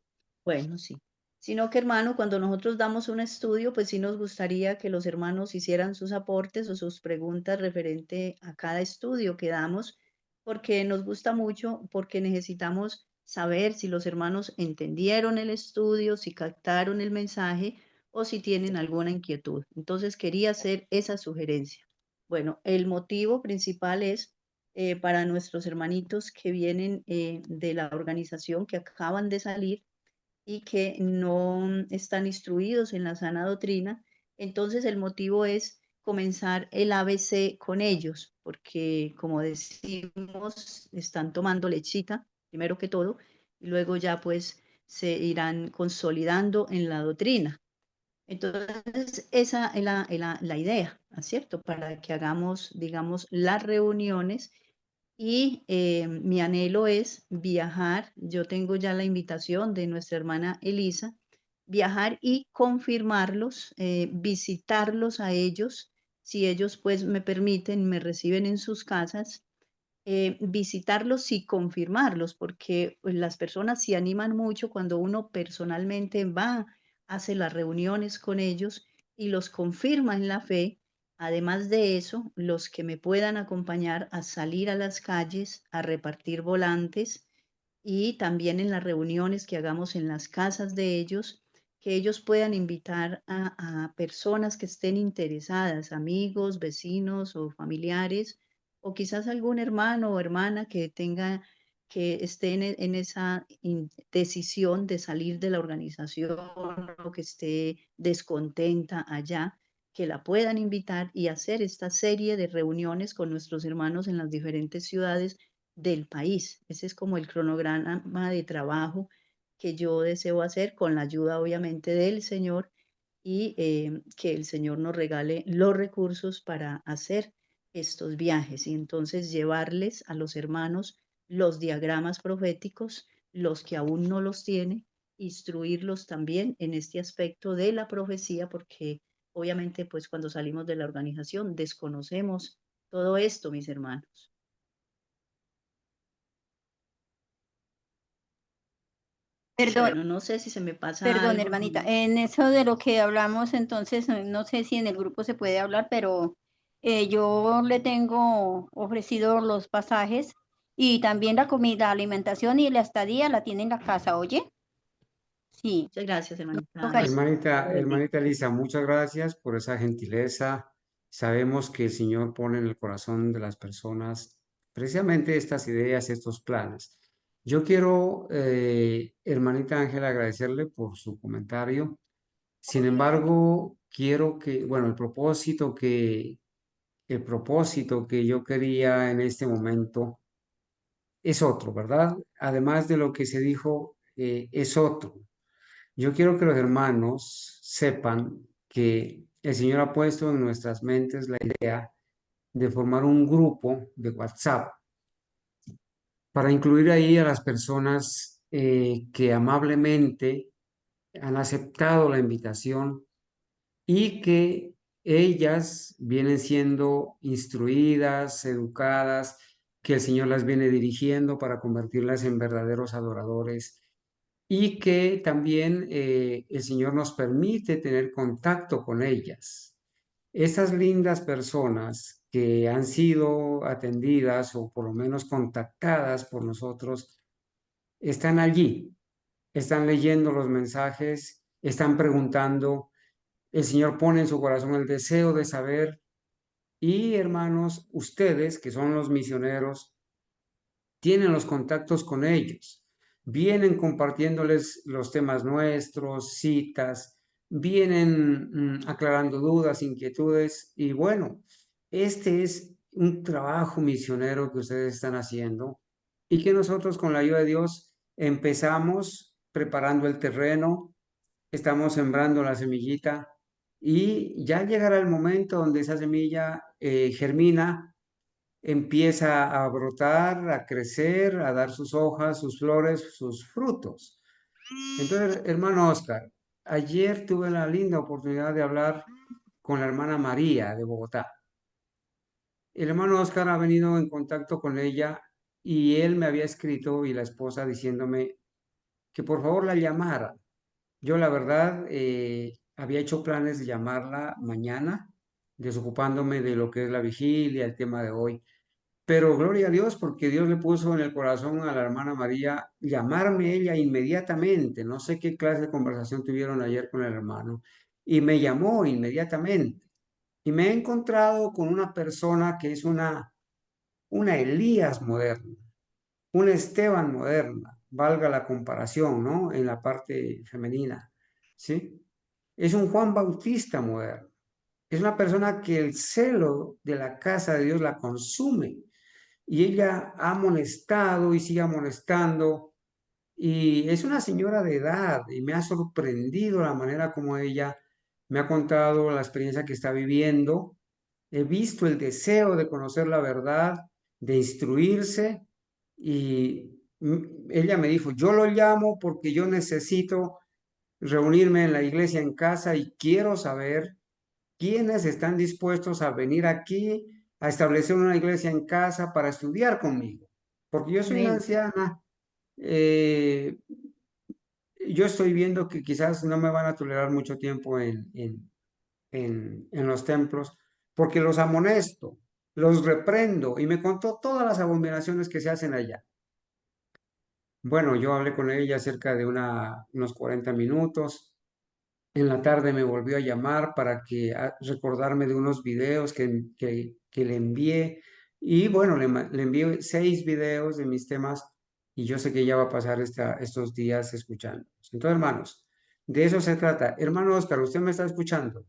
[SPEAKER 2] bueno, sí. Sino que, hermano, cuando nosotros damos un estudio, pues sí nos gustaría que los hermanos hicieran sus aportes o sus preguntas referente a cada estudio que damos, porque nos gusta mucho, porque necesitamos saber si los hermanos entendieron el estudio, si captaron el mensaje o si tienen alguna inquietud. Entonces, quería hacer esa sugerencia. Bueno, el motivo principal es para nuestros hermanitos que vienen de la organización, que acaban de salir y que no están instruidos en la sana doctrina. Entonces el motivo es comenzar el ABC con ellos, porque como decimos, están tomando lechita, primero que todo, y luego ya pues se irán consolidando en la doctrina. Entonces, esa es la idea, ¿no es cierto? Para que hagamos, digamos, las reuniones y mi anhelo es viajar. Yo tengo ya la invitación de nuestra hermana Elisa, viajar y confirmarlos, visitarlos a ellos, si ellos pues me permiten, me reciben en sus casas, visitarlos y confirmarlos, porque pues, las personas se animan mucho cuando uno personalmente va, hace las reuniones con ellos y los confirma en la fe. Además de eso, los que me puedan acompañar a salir a las calles, a repartir volantes y también en las reuniones que hagamos en las casas de ellos, que ellos puedan invitar a personas que estén interesadas, amigos, vecinos o familiares, o quizás algún hermano o hermana que tenga, que esté en esa decisión de salir de la organización o que esté descontenta allá, que la puedan invitar y hacer esta serie de reuniones con nuestros hermanos en las diferentes ciudades del país. Ese es como el cronograma de trabajo que yo deseo hacer con la ayuda obviamente del Señor y que el Señor nos regale los recursos para hacer estos viajes y entonces llevarles a los hermanos los diagramas proféticos, los que aún no los tienen, instruirlos también en este aspecto de la profecía, porque obviamente pues cuando salimos de la organización desconocemos todo esto, mis hermanos.
[SPEAKER 12] Perdón,
[SPEAKER 2] Bueno, no sé si se me pasa
[SPEAKER 12] perdón,
[SPEAKER 2] algo.
[SPEAKER 12] hermanita. En eso de lo que hablamos, entonces, no sé si en el grupo se puede hablar, pero yo le tengo ofrecido los pasajes y también la comida, alimentación y la estadía la tiene en la casa, ¿oye? Sí.
[SPEAKER 2] Muchas gracias, hermanita
[SPEAKER 12] Toca-
[SPEAKER 2] Alicia.
[SPEAKER 11] Hermanita,
[SPEAKER 2] Lo bendiga.
[SPEAKER 11] hermanita Elisa, muchas gracias por esa gentileza. Sabemos que el Señor pone en el corazón de las personas precisamente estas ideas, estos planes. Yo quiero, hermanita Ángela, agradecerle por su comentario. Sin embargo, quiero que, bueno, el propósito que yo quería en este momento es otro, ¿verdad? Además de lo que se dijo, es otro. Yo quiero que los hermanos sepan que el Señor ha puesto en nuestras mentes la idea de formar un grupo de WhatsApp para incluir ahí a las personas que amablemente han aceptado la invitación y que ellas vienen siendo instruidas, educadas, que el Señor las viene dirigiendo para convertirlas en verdaderos adoradores y que también el Señor nos permite tener contacto con ellas. Esas lindas personas que han sido atendidas o por lo menos contactadas por nosotros están allí, están leyendo los mensajes, están preguntando. El Señor pone en su corazón el deseo de saber. Y hermanos, ustedes que son los misioneros, tienen los contactos con ellos, vienen compartiéndoles los temas nuestros, citas, vienen aclarando dudas, inquietudes, y bueno, este es un trabajo misionero que ustedes están haciendo y que nosotros con la ayuda de Dios empezamos preparando el terreno, estamos sembrando la semillita y ya llegará el momento donde esa semilla germina, empieza a brotar, a crecer, a dar sus hojas, sus flores, sus frutos. Entonces, hermano Oscar, ayer tuve la linda oportunidad de hablar con la hermana María de Bogotá. El hermano Oscar ha venido en contacto con ella y él me había escrito y la esposa diciéndome que por favor la llamara. Yo la verdad había hecho planes de llamarla mañana, desocupándome de lo que es la vigilia, el tema de hoy. Pero gloria a Dios porque Dios le puso en el corazón a la hermana María llamarme ella inmediatamente. No sé qué clase de conversación tuvieron ayer con el hermano. Y me llamó inmediatamente. Y me he encontrado con una persona que es una Elías moderna, una Esteban moderna, valga la comparación, ¿no? En la parte femenina, ¿sí? Es un Juan Bautista moderno. Es una persona que el celo de la casa de Dios la consume y ella ha molestado y sigue molestando y es una señora de edad y me ha sorprendido la manera como ella me ha contado la experiencia que está viviendo. He visto el deseo de conocer la verdad, de instruirse y ella me dijo, yo lo llamo porque yo necesito reunirme en la iglesia en casa y quiero saber quiénes están dispuestos a venir aquí a establecer una iglesia en casa para estudiar conmigo. Porque yo soy una
[SPEAKER 12] Amén.
[SPEAKER 11] anciana, yo estoy viendo que quizás no me van a tolerar mucho tiempo en los templos, porque los amonesto, los reprendo y me contó todas las abominaciones que se hacen allá. Bueno, yo hablé con ella cerca de unos 40 minutos. En la tarde me volvió a llamar para recordarme de unos videos que le envié. Y bueno, le envié 6 videos de mis temas y yo sé que ella va a pasar estos días escuchando. Entonces, hermanos, de eso se trata. Hermano Oscar, ¿usted me está escuchando?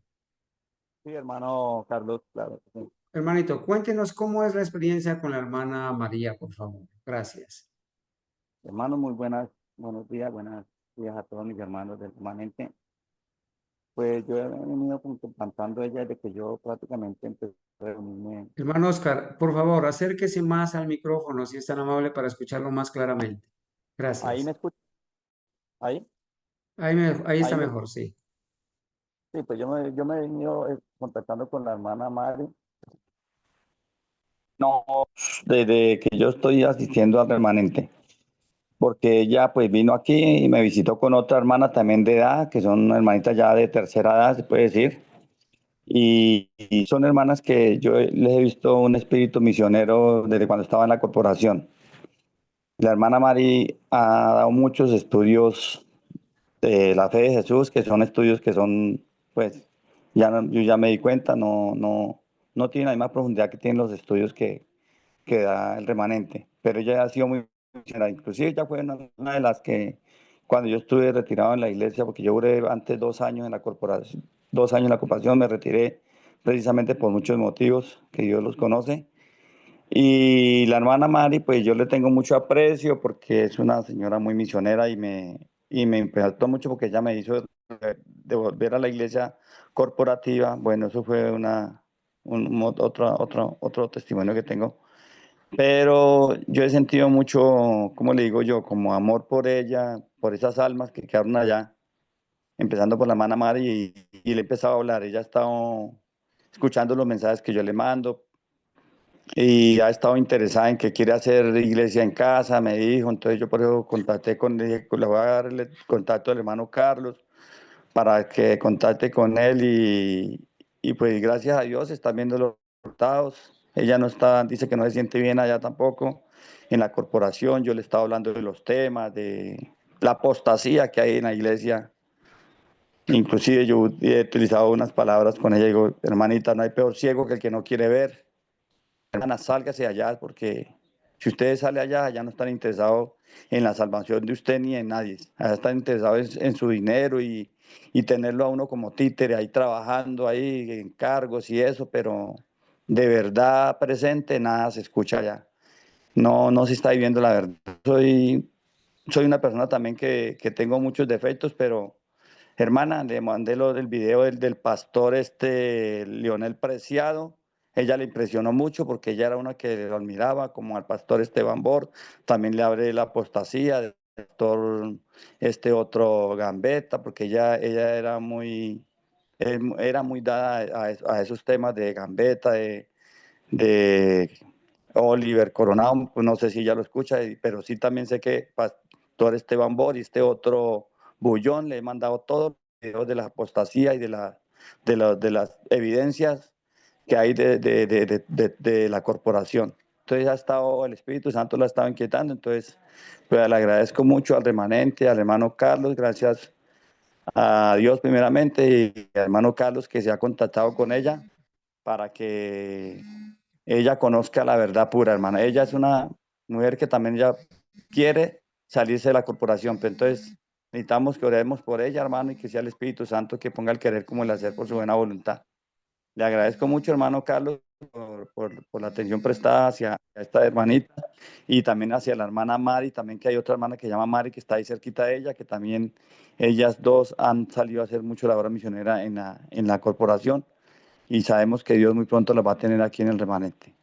[SPEAKER 13] Sí, hermano Carlos, claro. Sí.
[SPEAKER 11] Hermanito, cuéntenos cómo es la experiencia con la hermana María, por favor. Gracias.
[SPEAKER 13] Hermano, muy buenos días a todos mis hermanos del remanente. Pues yo he venido contando ella desde que yo prácticamente empecé a reunirme.
[SPEAKER 11] Hermano Oscar, por favor, acérquese más al micrófono si es tan amable para escucharlo más claramente.
[SPEAKER 13] ¿Ahí me
[SPEAKER 11] Gracias.
[SPEAKER 13] escucha? ¿Ahí?
[SPEAKER 11] Ahí está
[SPEAKER 13] ¿Ahí me
[SPEAKER 11] mejor,
[SPEAKER 13] escucha?
[SPEAKER 11] sí.
[SPEAKER 13] Sí, pues yo me he venido contactando con la hermana Mari. No, desde que yo estoy asistiendo al remanente. Porque ella pues vino aquí y me visitó con otra hermana también de edad, que son hermanitas ya de tercera edad, se puede decir. Y son hermanas que yo les he visto un espíritu misionero desde cuando estaba en la corporación. La hermana Mari ha dado muchos estudios de la fe de Jesús, que son estudios que son, pues, yo ya me di cuenta, no tienen la misma profundidad que tienen los estudios que da el remanente. Pero ella ha sido muy misionera. Inclusive ella fue una de las que, cuando yo estuve retirado en la iglesia, porque yo duré antes 2 años en la corporación, 2 años en la corporación, me retiré precisamente por muchos motivos que Dios los conoce. Y la hermana Mari, pues yo le tengo mucho aprecio porque es una señora muy misionera y me impactó mucho porque ella me hizo de volver a la iglesia corporativa. Bueno, eso fue otro testimonio que tengo. Pero yo he sentido mucho, ¿cómo le digo yo? Como amor por ella, por esas almas que quedaron allá, empezando por la hermana Mari y le he empezado a hablar. Ella ha estado escuchando los mensajes que yo le mando. y ha estado interesada en que quiere hacer iglesia en casa, me dijo, entonces yo por eso contacté con él, le voy a dar el contacto del hermano Carlos para que contacte con él y pues gracias a Dios están viendo los resultados. Ella no está, dice que no se siente bien allá tampoco en la corporación. Yo le estaba hablando de los temas, de la apostasía que hay en la iglesia. Inclusive yo he utilizado unas palabras con ella, digo, hermanita, no hay peor ciego que el que no quiere ver. Hermana, sálgase allá porque si ustedes salen allá, allá no están interesados en la salvación de usted ni en nadie. Allá están interesados en su dinero y tenerlo a uno como títere ahí trabajando, ahí en cargos y eso, pero de verdad presente nada se escucha allá. No, no se está viviendo la verdad. Soy una persona también que tengo muchos defectos, pero hermana, le mandé el video del pastor Leonel Preciado. Ella le impresionó mucho porque ella era una que lo admiraba, como al pastor Esteban Bor. También le hablé de la apostasía, del pastor este otro Gambetta, porque ella era muy dada a esos temas de Gambetta, de Oliver Coronado, pues no sé si ya lo escucha, pero sí también sé que pastor Esteban Bor y este otro Bullón le he mandado todos los videos de la apostasía y de las evidencias que hay de la corporación. Entonces el Espíritu Santo la ha estado inquietando, entonces pues le agradezco mucho al remanente, al hermano Carlos, gracias a Dios primeramente y al hermano Carlos que se ha contactado con ella para que ella conozca la verdad pura, hermana. Ella es una mujer que también ya quiere salirse de la corporación, pero entonces necesitamos que oremos por ella, hermano, y que sea el Espíritu Santo que ponga el querer como el hacer por su buena voluntad. Le agradezco mucho, hermano Carlos, por la atención prestada hacia esta hermanita y también hacia la hermana Mari, también que hay otra hermana que se llama Mari, que está ahí cerquita de ella, que también ellas dos han salido a hacer mucho labor misionera en la corporación y sabemos que Dios muy pronto las va a tener aquí en el remanente.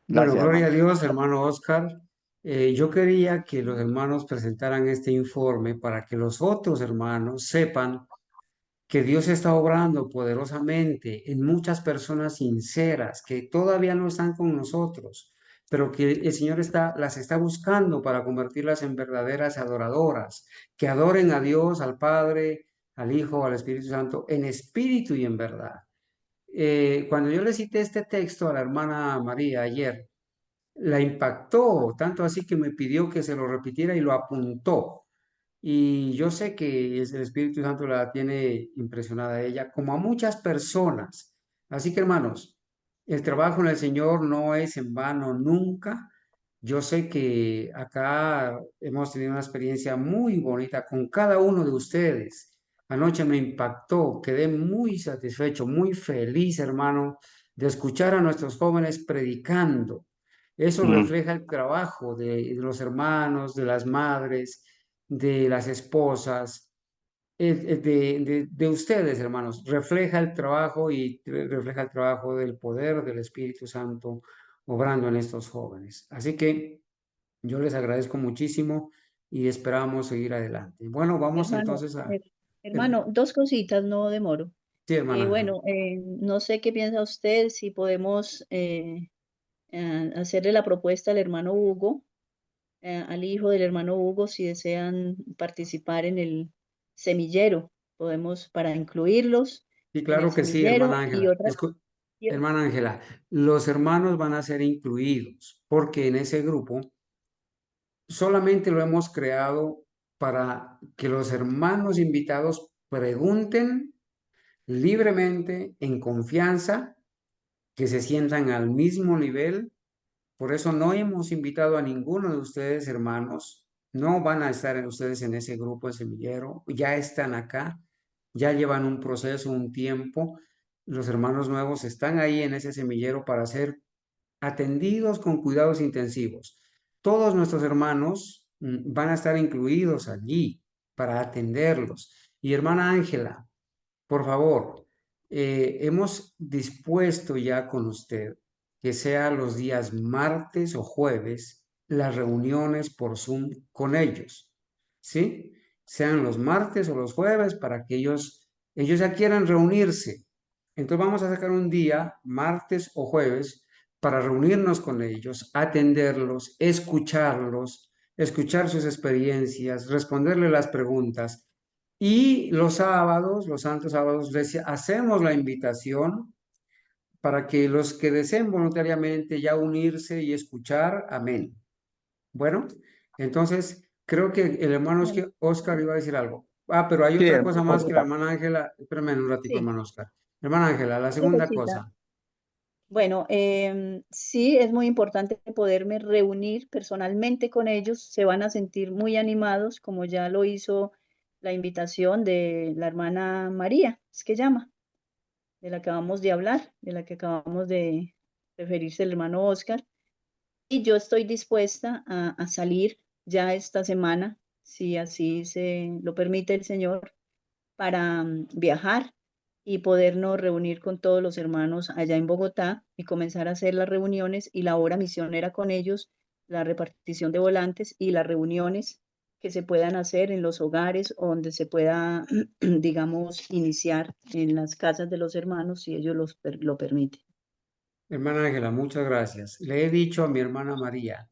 [SPEAKER 11] Bueno,
[SPEAKER 13] Gracias,
[SPEAKER 11] gloria a
[SPEAKER 13] hermano.
[SPEAKER 11] Dios, hermano Oscar. Yo quería que los hermanos presentaran este informe para que los otros hermanos sepan que Dios está obrando poderosamente en muchas personas sinceras que todavía no están con nosotros, pero que el Señor las está buscando para convertirlas en verdaderas adoradoras, que adoren a Dios, al Padre, al Hijo, al Espíritu Santo, en espíritu y en verdad. Cuando yo le cité este texto a la hermana María ayer, la impactó, tanto así que me pidió que se lo repitiera y lo apuntó. Y yo sé que el Espíritu Santo la tiene impresionada a ella, como a muchas personas. Así que, hermanos, el trabajo en el Señor no es en vano nunca. Yo sé que acá hemos tenido una experiencia muy bonita con cada uno de ustedes. Anoche me impactó, quedé muy satisfecho, muy feliz, hermano, de escuchar a nuestros jóvenes predicando. Eso refleja el trabajo de los hermanos, de las madres, de las esposas, de ustedes, hermanos. Refleja el trabajo y refleja el trabajo del poder del Espíritu Santo obrando en estos jóvenes. Así que yo les agradezco muchísimo y esperamos seguir adelante. Bueno, vamos
[SPEAKER 2] Hermano,
[SPEAKER 11] entonces a...
[SPEAKER 2] hermano, dos cositas, no demoro.
[SPEAKER 11] Sí, hermana Ángela.
[SPEAKER 2] Bueno, no sé qué piensa usted, si podemos hacerle la propuesta al hermano Hugo, al hijo del hermano Hugo, si desean participar en el semillero. Podemos para incluirlos
[SPEAKER 11] Sí,
[SPEAKER 2] en el
[SPEAKER 11] claro que sí,
[SPEAKER 2] semillero
[SPEAKER 11] hermana
[SPEAKER 2] y
[SPEAKER 11] Ángela.
[SPEAKER 2] otra.
[SPEAKER 11] Hermana Ángela, los hermanos van a ser incluidos porque en ese grupo solamente lo hemos creado para que los hermanos invitados pregunten libremente, en confianza, que se sientan al mismo nivel. Por eso no hemos invitado a ninguno de ustedes, hermanos. No van a estar ustedes en ese grupo de semillero. Ya están acá, ya llevan un proceso, un tiempo. Los hermanos nuevos están ahí en ese semillero para ser atendidos con cuidados intensivos. Todos nuestros hermanos van a estar incluidos allí para atenderlos. Y hermana Ángela, por favor, hemos dispuesto ya con usted que sea los días martes o jueves las reuniones por Zoom con ellos, ¿sí? Sean los martes o los jueves para que ellos ya quieran reunirse. Entonces vamos a sacar un día, martes o jueves, para reunirnos con ellos, atenderlos, escuchar sus experiencias, responderle las preguntas. Y los sábados, los santos sábados, les hacemos la invitación para que los que deseen voluntariamente ya unirse y escuchar, amén. Bueno, entonces creo que el hermano Oscar iba a decir algo. Ah, pero hay
[SPEAKER 13] Sí,
[SPEAKER 11] otra cosa más que la
[SPEAKER 13] Rosita.
[SPEAKER 11] hermana Ángela. Espérame un ratico,
[SPEAKER 2] Sí,
[SPEAKER 11] hermano Oscar. Hermana Ángela, la
[SPEAKER 2] sí,
[SPEAKER 11] segunda
[SPEAKER 2] Rosita.
[SPEAKER 11] cosa.
[SPEAKER 2] Bueno, sí, es muy importante poderme reunir personalmente con ellos. Se van a sentir muy animados, como ya lo hizo la invitación de la hermana María, es que llama, de la que acabamos de hablar, de la que acabamos de referirse el hermano Oscar. Y yo estoy dispuesta a salir ya esta semana, si así se lo permite el Señor, para viajar y podernos reunir con todos los hermanos allá en Bogotá y comenzar a hacer las reuniones y la hora misionera con ellos, la repartición de volantes y las reuniones que se puedan hacer en los hogares o donde se pueda, digamos, iniciar en las casas de los hermanos si ellos lo permiten.
[SPEAKER 11] Hermana Ángela, muchas gracias. Le he dicho a mi hermana María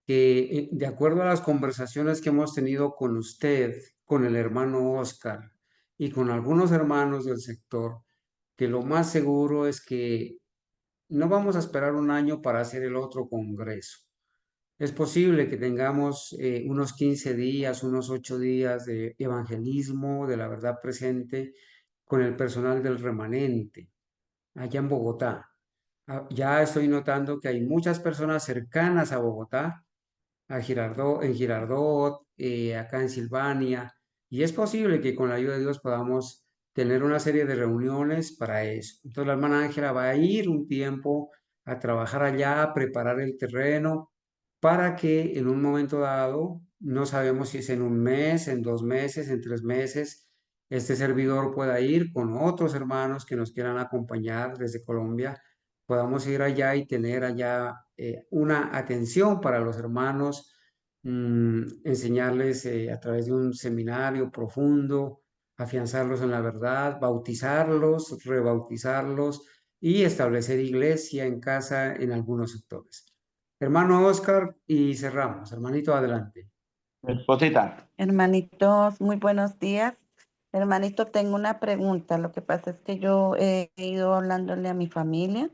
[SPEAKER 11] que de acuerdo a las conversaciones que hemos tenido con usted, con el hermano Oscar y con algunos hermanos del sector, que lo más seguro es que no vamos a esperar un año para hacer el otro congreso. Es posible que tengamos unos 15 días, unos 8 días de evangelismo de la verdad presente con el personal del remanente allá en Bogotá. Ya estoy notando que hay muchas personas cercanas a Bogotá, en Girardot, acá en Silvania, y es posible que con la ayuda de Dios podamos tener una serie de reuniones para eso. Entonces la hermana Ángela va a ir un tiempo a trabajar allá, a preparar el terreno, para que en un momento dado, no sabemos si es en un mes, en 2 meses, en 3 meses, este servidor pueda ir con otros hermanos que nos quieran acompañar desde Colombia, podamos ir allá y tener allá una atención para los hermanos, enseñarles a través de un seminario profundo, afianzarlos en la verdad, bautizarlos, rebautizarlos y establecer iglesia en casa en algunos sectores. Hermano Oscar, y cerramos. Hermanito, adelante.
[SPEAKER 13] Rosita.
[SPEAKER 14] Hermanitos, muy buenos días. Hermanito, tengo una pregunta. Lo que pasa es que yo he ido hablándole a mi familia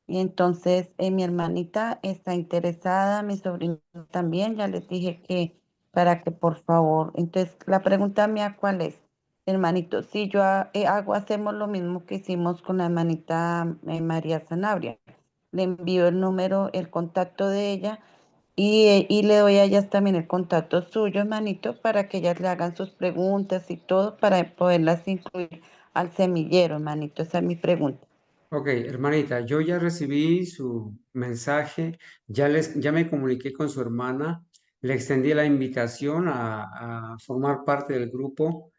[SPEAKER 14] y entonces mi hermanita está interesada, mi sobrino también. Ya les dije que para que por favor. Entonces, la pregunta mía, ¿cuál es? Hermanito, si yo hacemos lo mismo que hicimos con la hermanita María Sanabria. Le envío el número, el contacto de ella y le doy a ellas también el contacto suyo, hermanito, para que ellas le hagan sus preguntas y todo para poderlas incluir al semillero, hermanito. Esa es mi pregunta.
[SPEAKER 11] Ok, hermanita, yo ya recibí su mensaje, ya me comuniqué con su hermana, le extendí la invitación a formar parte del grupo,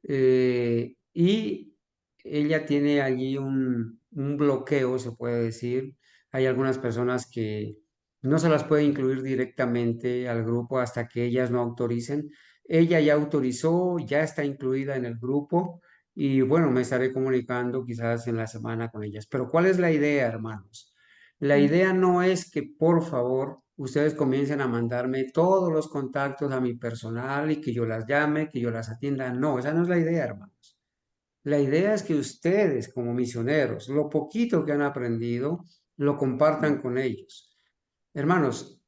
[SPEAKER 11] y ella tiene allí un bloqueo, se puede decir. Hay algunas personas que no se las puede incluir directamente al grupo hasta que ellas no autoricen. Ella ya autorizó, ya está incluida en el grupo y bueno, me estaré comunicando quizás en la semana con ellas. Pero ¿cuál es la idea, hermanos? La idea no es que por favor ustedes comiencen a mandarme todos los contactos a mi personal y que yo las llame, que yo las atienda. No, esa no es la idea, hermanos. La idea es que ustedes como misioneros, lo poquito que han aprendido, lo compartan con ellos. Hermanos,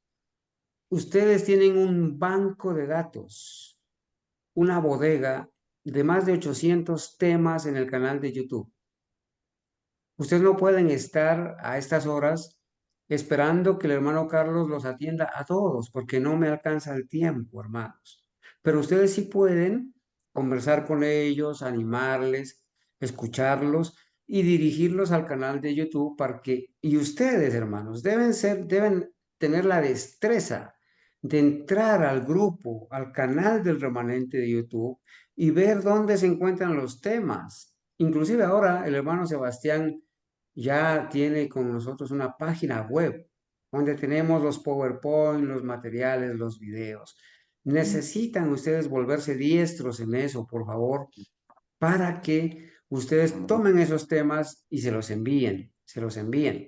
[SPEAKER 11] ustedes tienen un banco de datos, una bodega de más de 800 temas en el canal de YouTube. Ustedes no pueden estar a estas horas esperando que el hermano Carlos los atienda a todos, porque no me alcanza el tiempo, hermanos. Pero ustedes sí pueden conversar con ellos, animarles, escucharlos y dirigirlos al canal de YouTube para que, y ustedes, hermanos, deben tener la destreza de entrar al grupo, al canal del remanente de YouTube y ver dónde se encuentran los temas. Inclusive ahora el hermano Sebastián ya tiene con nosotros una página web donde tenemos los PowerPoint, los materiales, los videos. Necesitan ustedes volverse diestros en eso, por favor, para que ustedes tomen esos temas y se los envíen, se los envíen.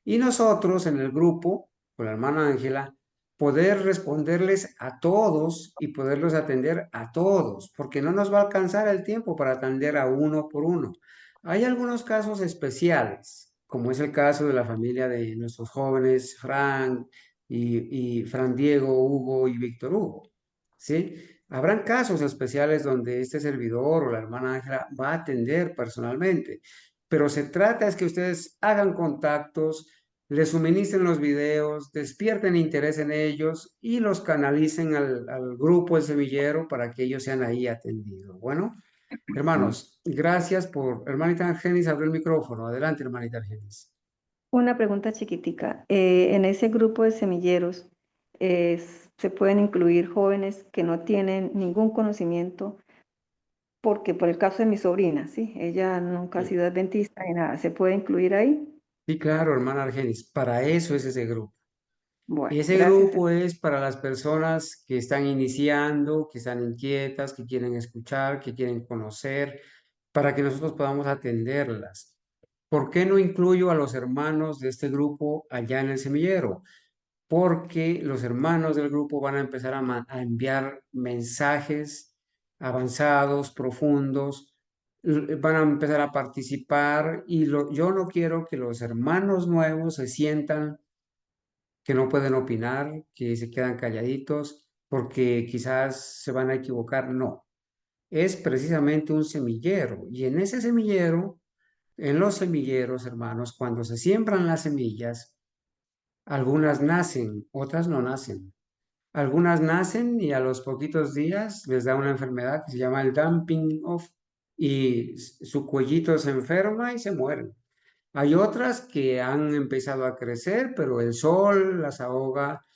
[SPEAKER 11] Y nosotros en el grupo, con la hermana Ángela, poder responderles a todos y poderlos atender a todos, porque no nos va a alcanzar el tiempo para atender a uno por uno. Hay algunos casos especiales, como es el caso de la familia de nuestros jóvenes, Fran y Fran Diego, Hugo y Víctor Hugo, ¿sí? Habrán casos especiales donde este servidor o la hermana Ángela va a atender personalmente, pero se trata es que ustedes hagan contactos, les suministren los videos, despierten interés en ellos y los canalicen al grupo El Semillero para que ellos sean ahí atendidos. Bueno, hermanos, gracias por... Hermanita Argenis, abrió el micrófono. Adelante, hermanita Argenis.
[SPEAKER 1] Una pregunta chiquitica. En ese grupo de semilleros se pueden incluir jóvenes que no tienen ningún conocimiento, porque por el caso de mi sobrina, ¿sí? Ella nunca ha
[SPEAKER 11] Sí.
[SPEAKER 1] sido adventista ni nada. ¿Se puede incluir ahí?
[SPEAKER 11] Sí, claro, hermana Argenis, para eso es ese grupo.
[SPEAKER 1] Bueno,
[SPEAKER 11] Ese
[SPEAKER 1] gracias.
[SPEAKER 11] grupo es para las personas que están iniciando, que están inquietas, que quieren escuchar, que quieren conocer, para que nosotros podamos atenderlas. ¿Por qué no incluyo a los hermanos de este grupo allá en el semillero? Porque los hermanos del grupo van a empezar a enviar mensajes avanzados, profundos, van a empezar a participar y yo no quiero que los hermanos nuevos se sientan que no pueden opinar, que se quedan calladitos porque quizás se van a equivocar. No, es precisamente un semillero y en ese semillero, en los semilleros, hermanos, cuando se siembran las semillas, algunas nacen, otras no nacen. Algunas nacen y a los poquitos días les da una enfermedad que se llama el dumping off y su cuellito se enferma y se mueren. Hay otras que han empezado a crecer, pero el sol las ahoga,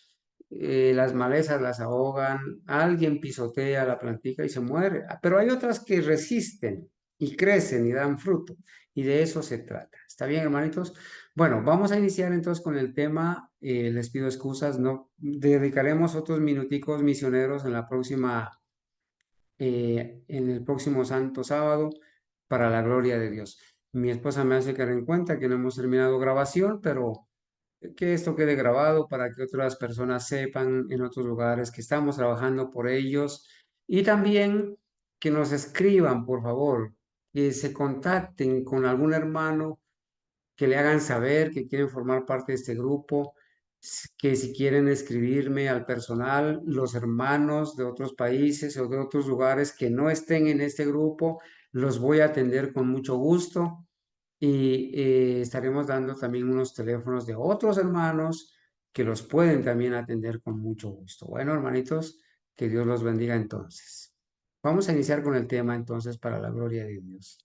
[SPEAKER 11] las malezas las ahogan, alguien pisotea la plantica y se muere. Pero hay otras que resisten y crecen y dan fruto. Y de eso se trata. ¿Está bien, hermanitos? Bueno, vamos a iniciar entonces con el tema. Les pido excusas, no dedicaremos otros minuticos misioneros en la próxima, en el próximo Santo Sábado para la gloria de Dios. Mi esposa me hace caer en cuenta que no hemos terminado grabación, pero que esto quede grabado para que otras personas sepan en otros lugares que estamos trabajando por ellos y también que nos escriban, por favor, que se contacten con algún hermano, que le hagan saber que quieren formar parte de este grupo, que si quieren escribirme al personal, los hermanos de otros países o de otros lugares que no estén en este grupo, los voy a atender con mucho gusto y estaremos dando también unos teléfonos de otros hermanos que los pueden también atender con mucho gusto. Bueno, hermanitos, que Dios los bendiga entonces. Vamos a iniciar con el tema entonces para la gloria de Dios.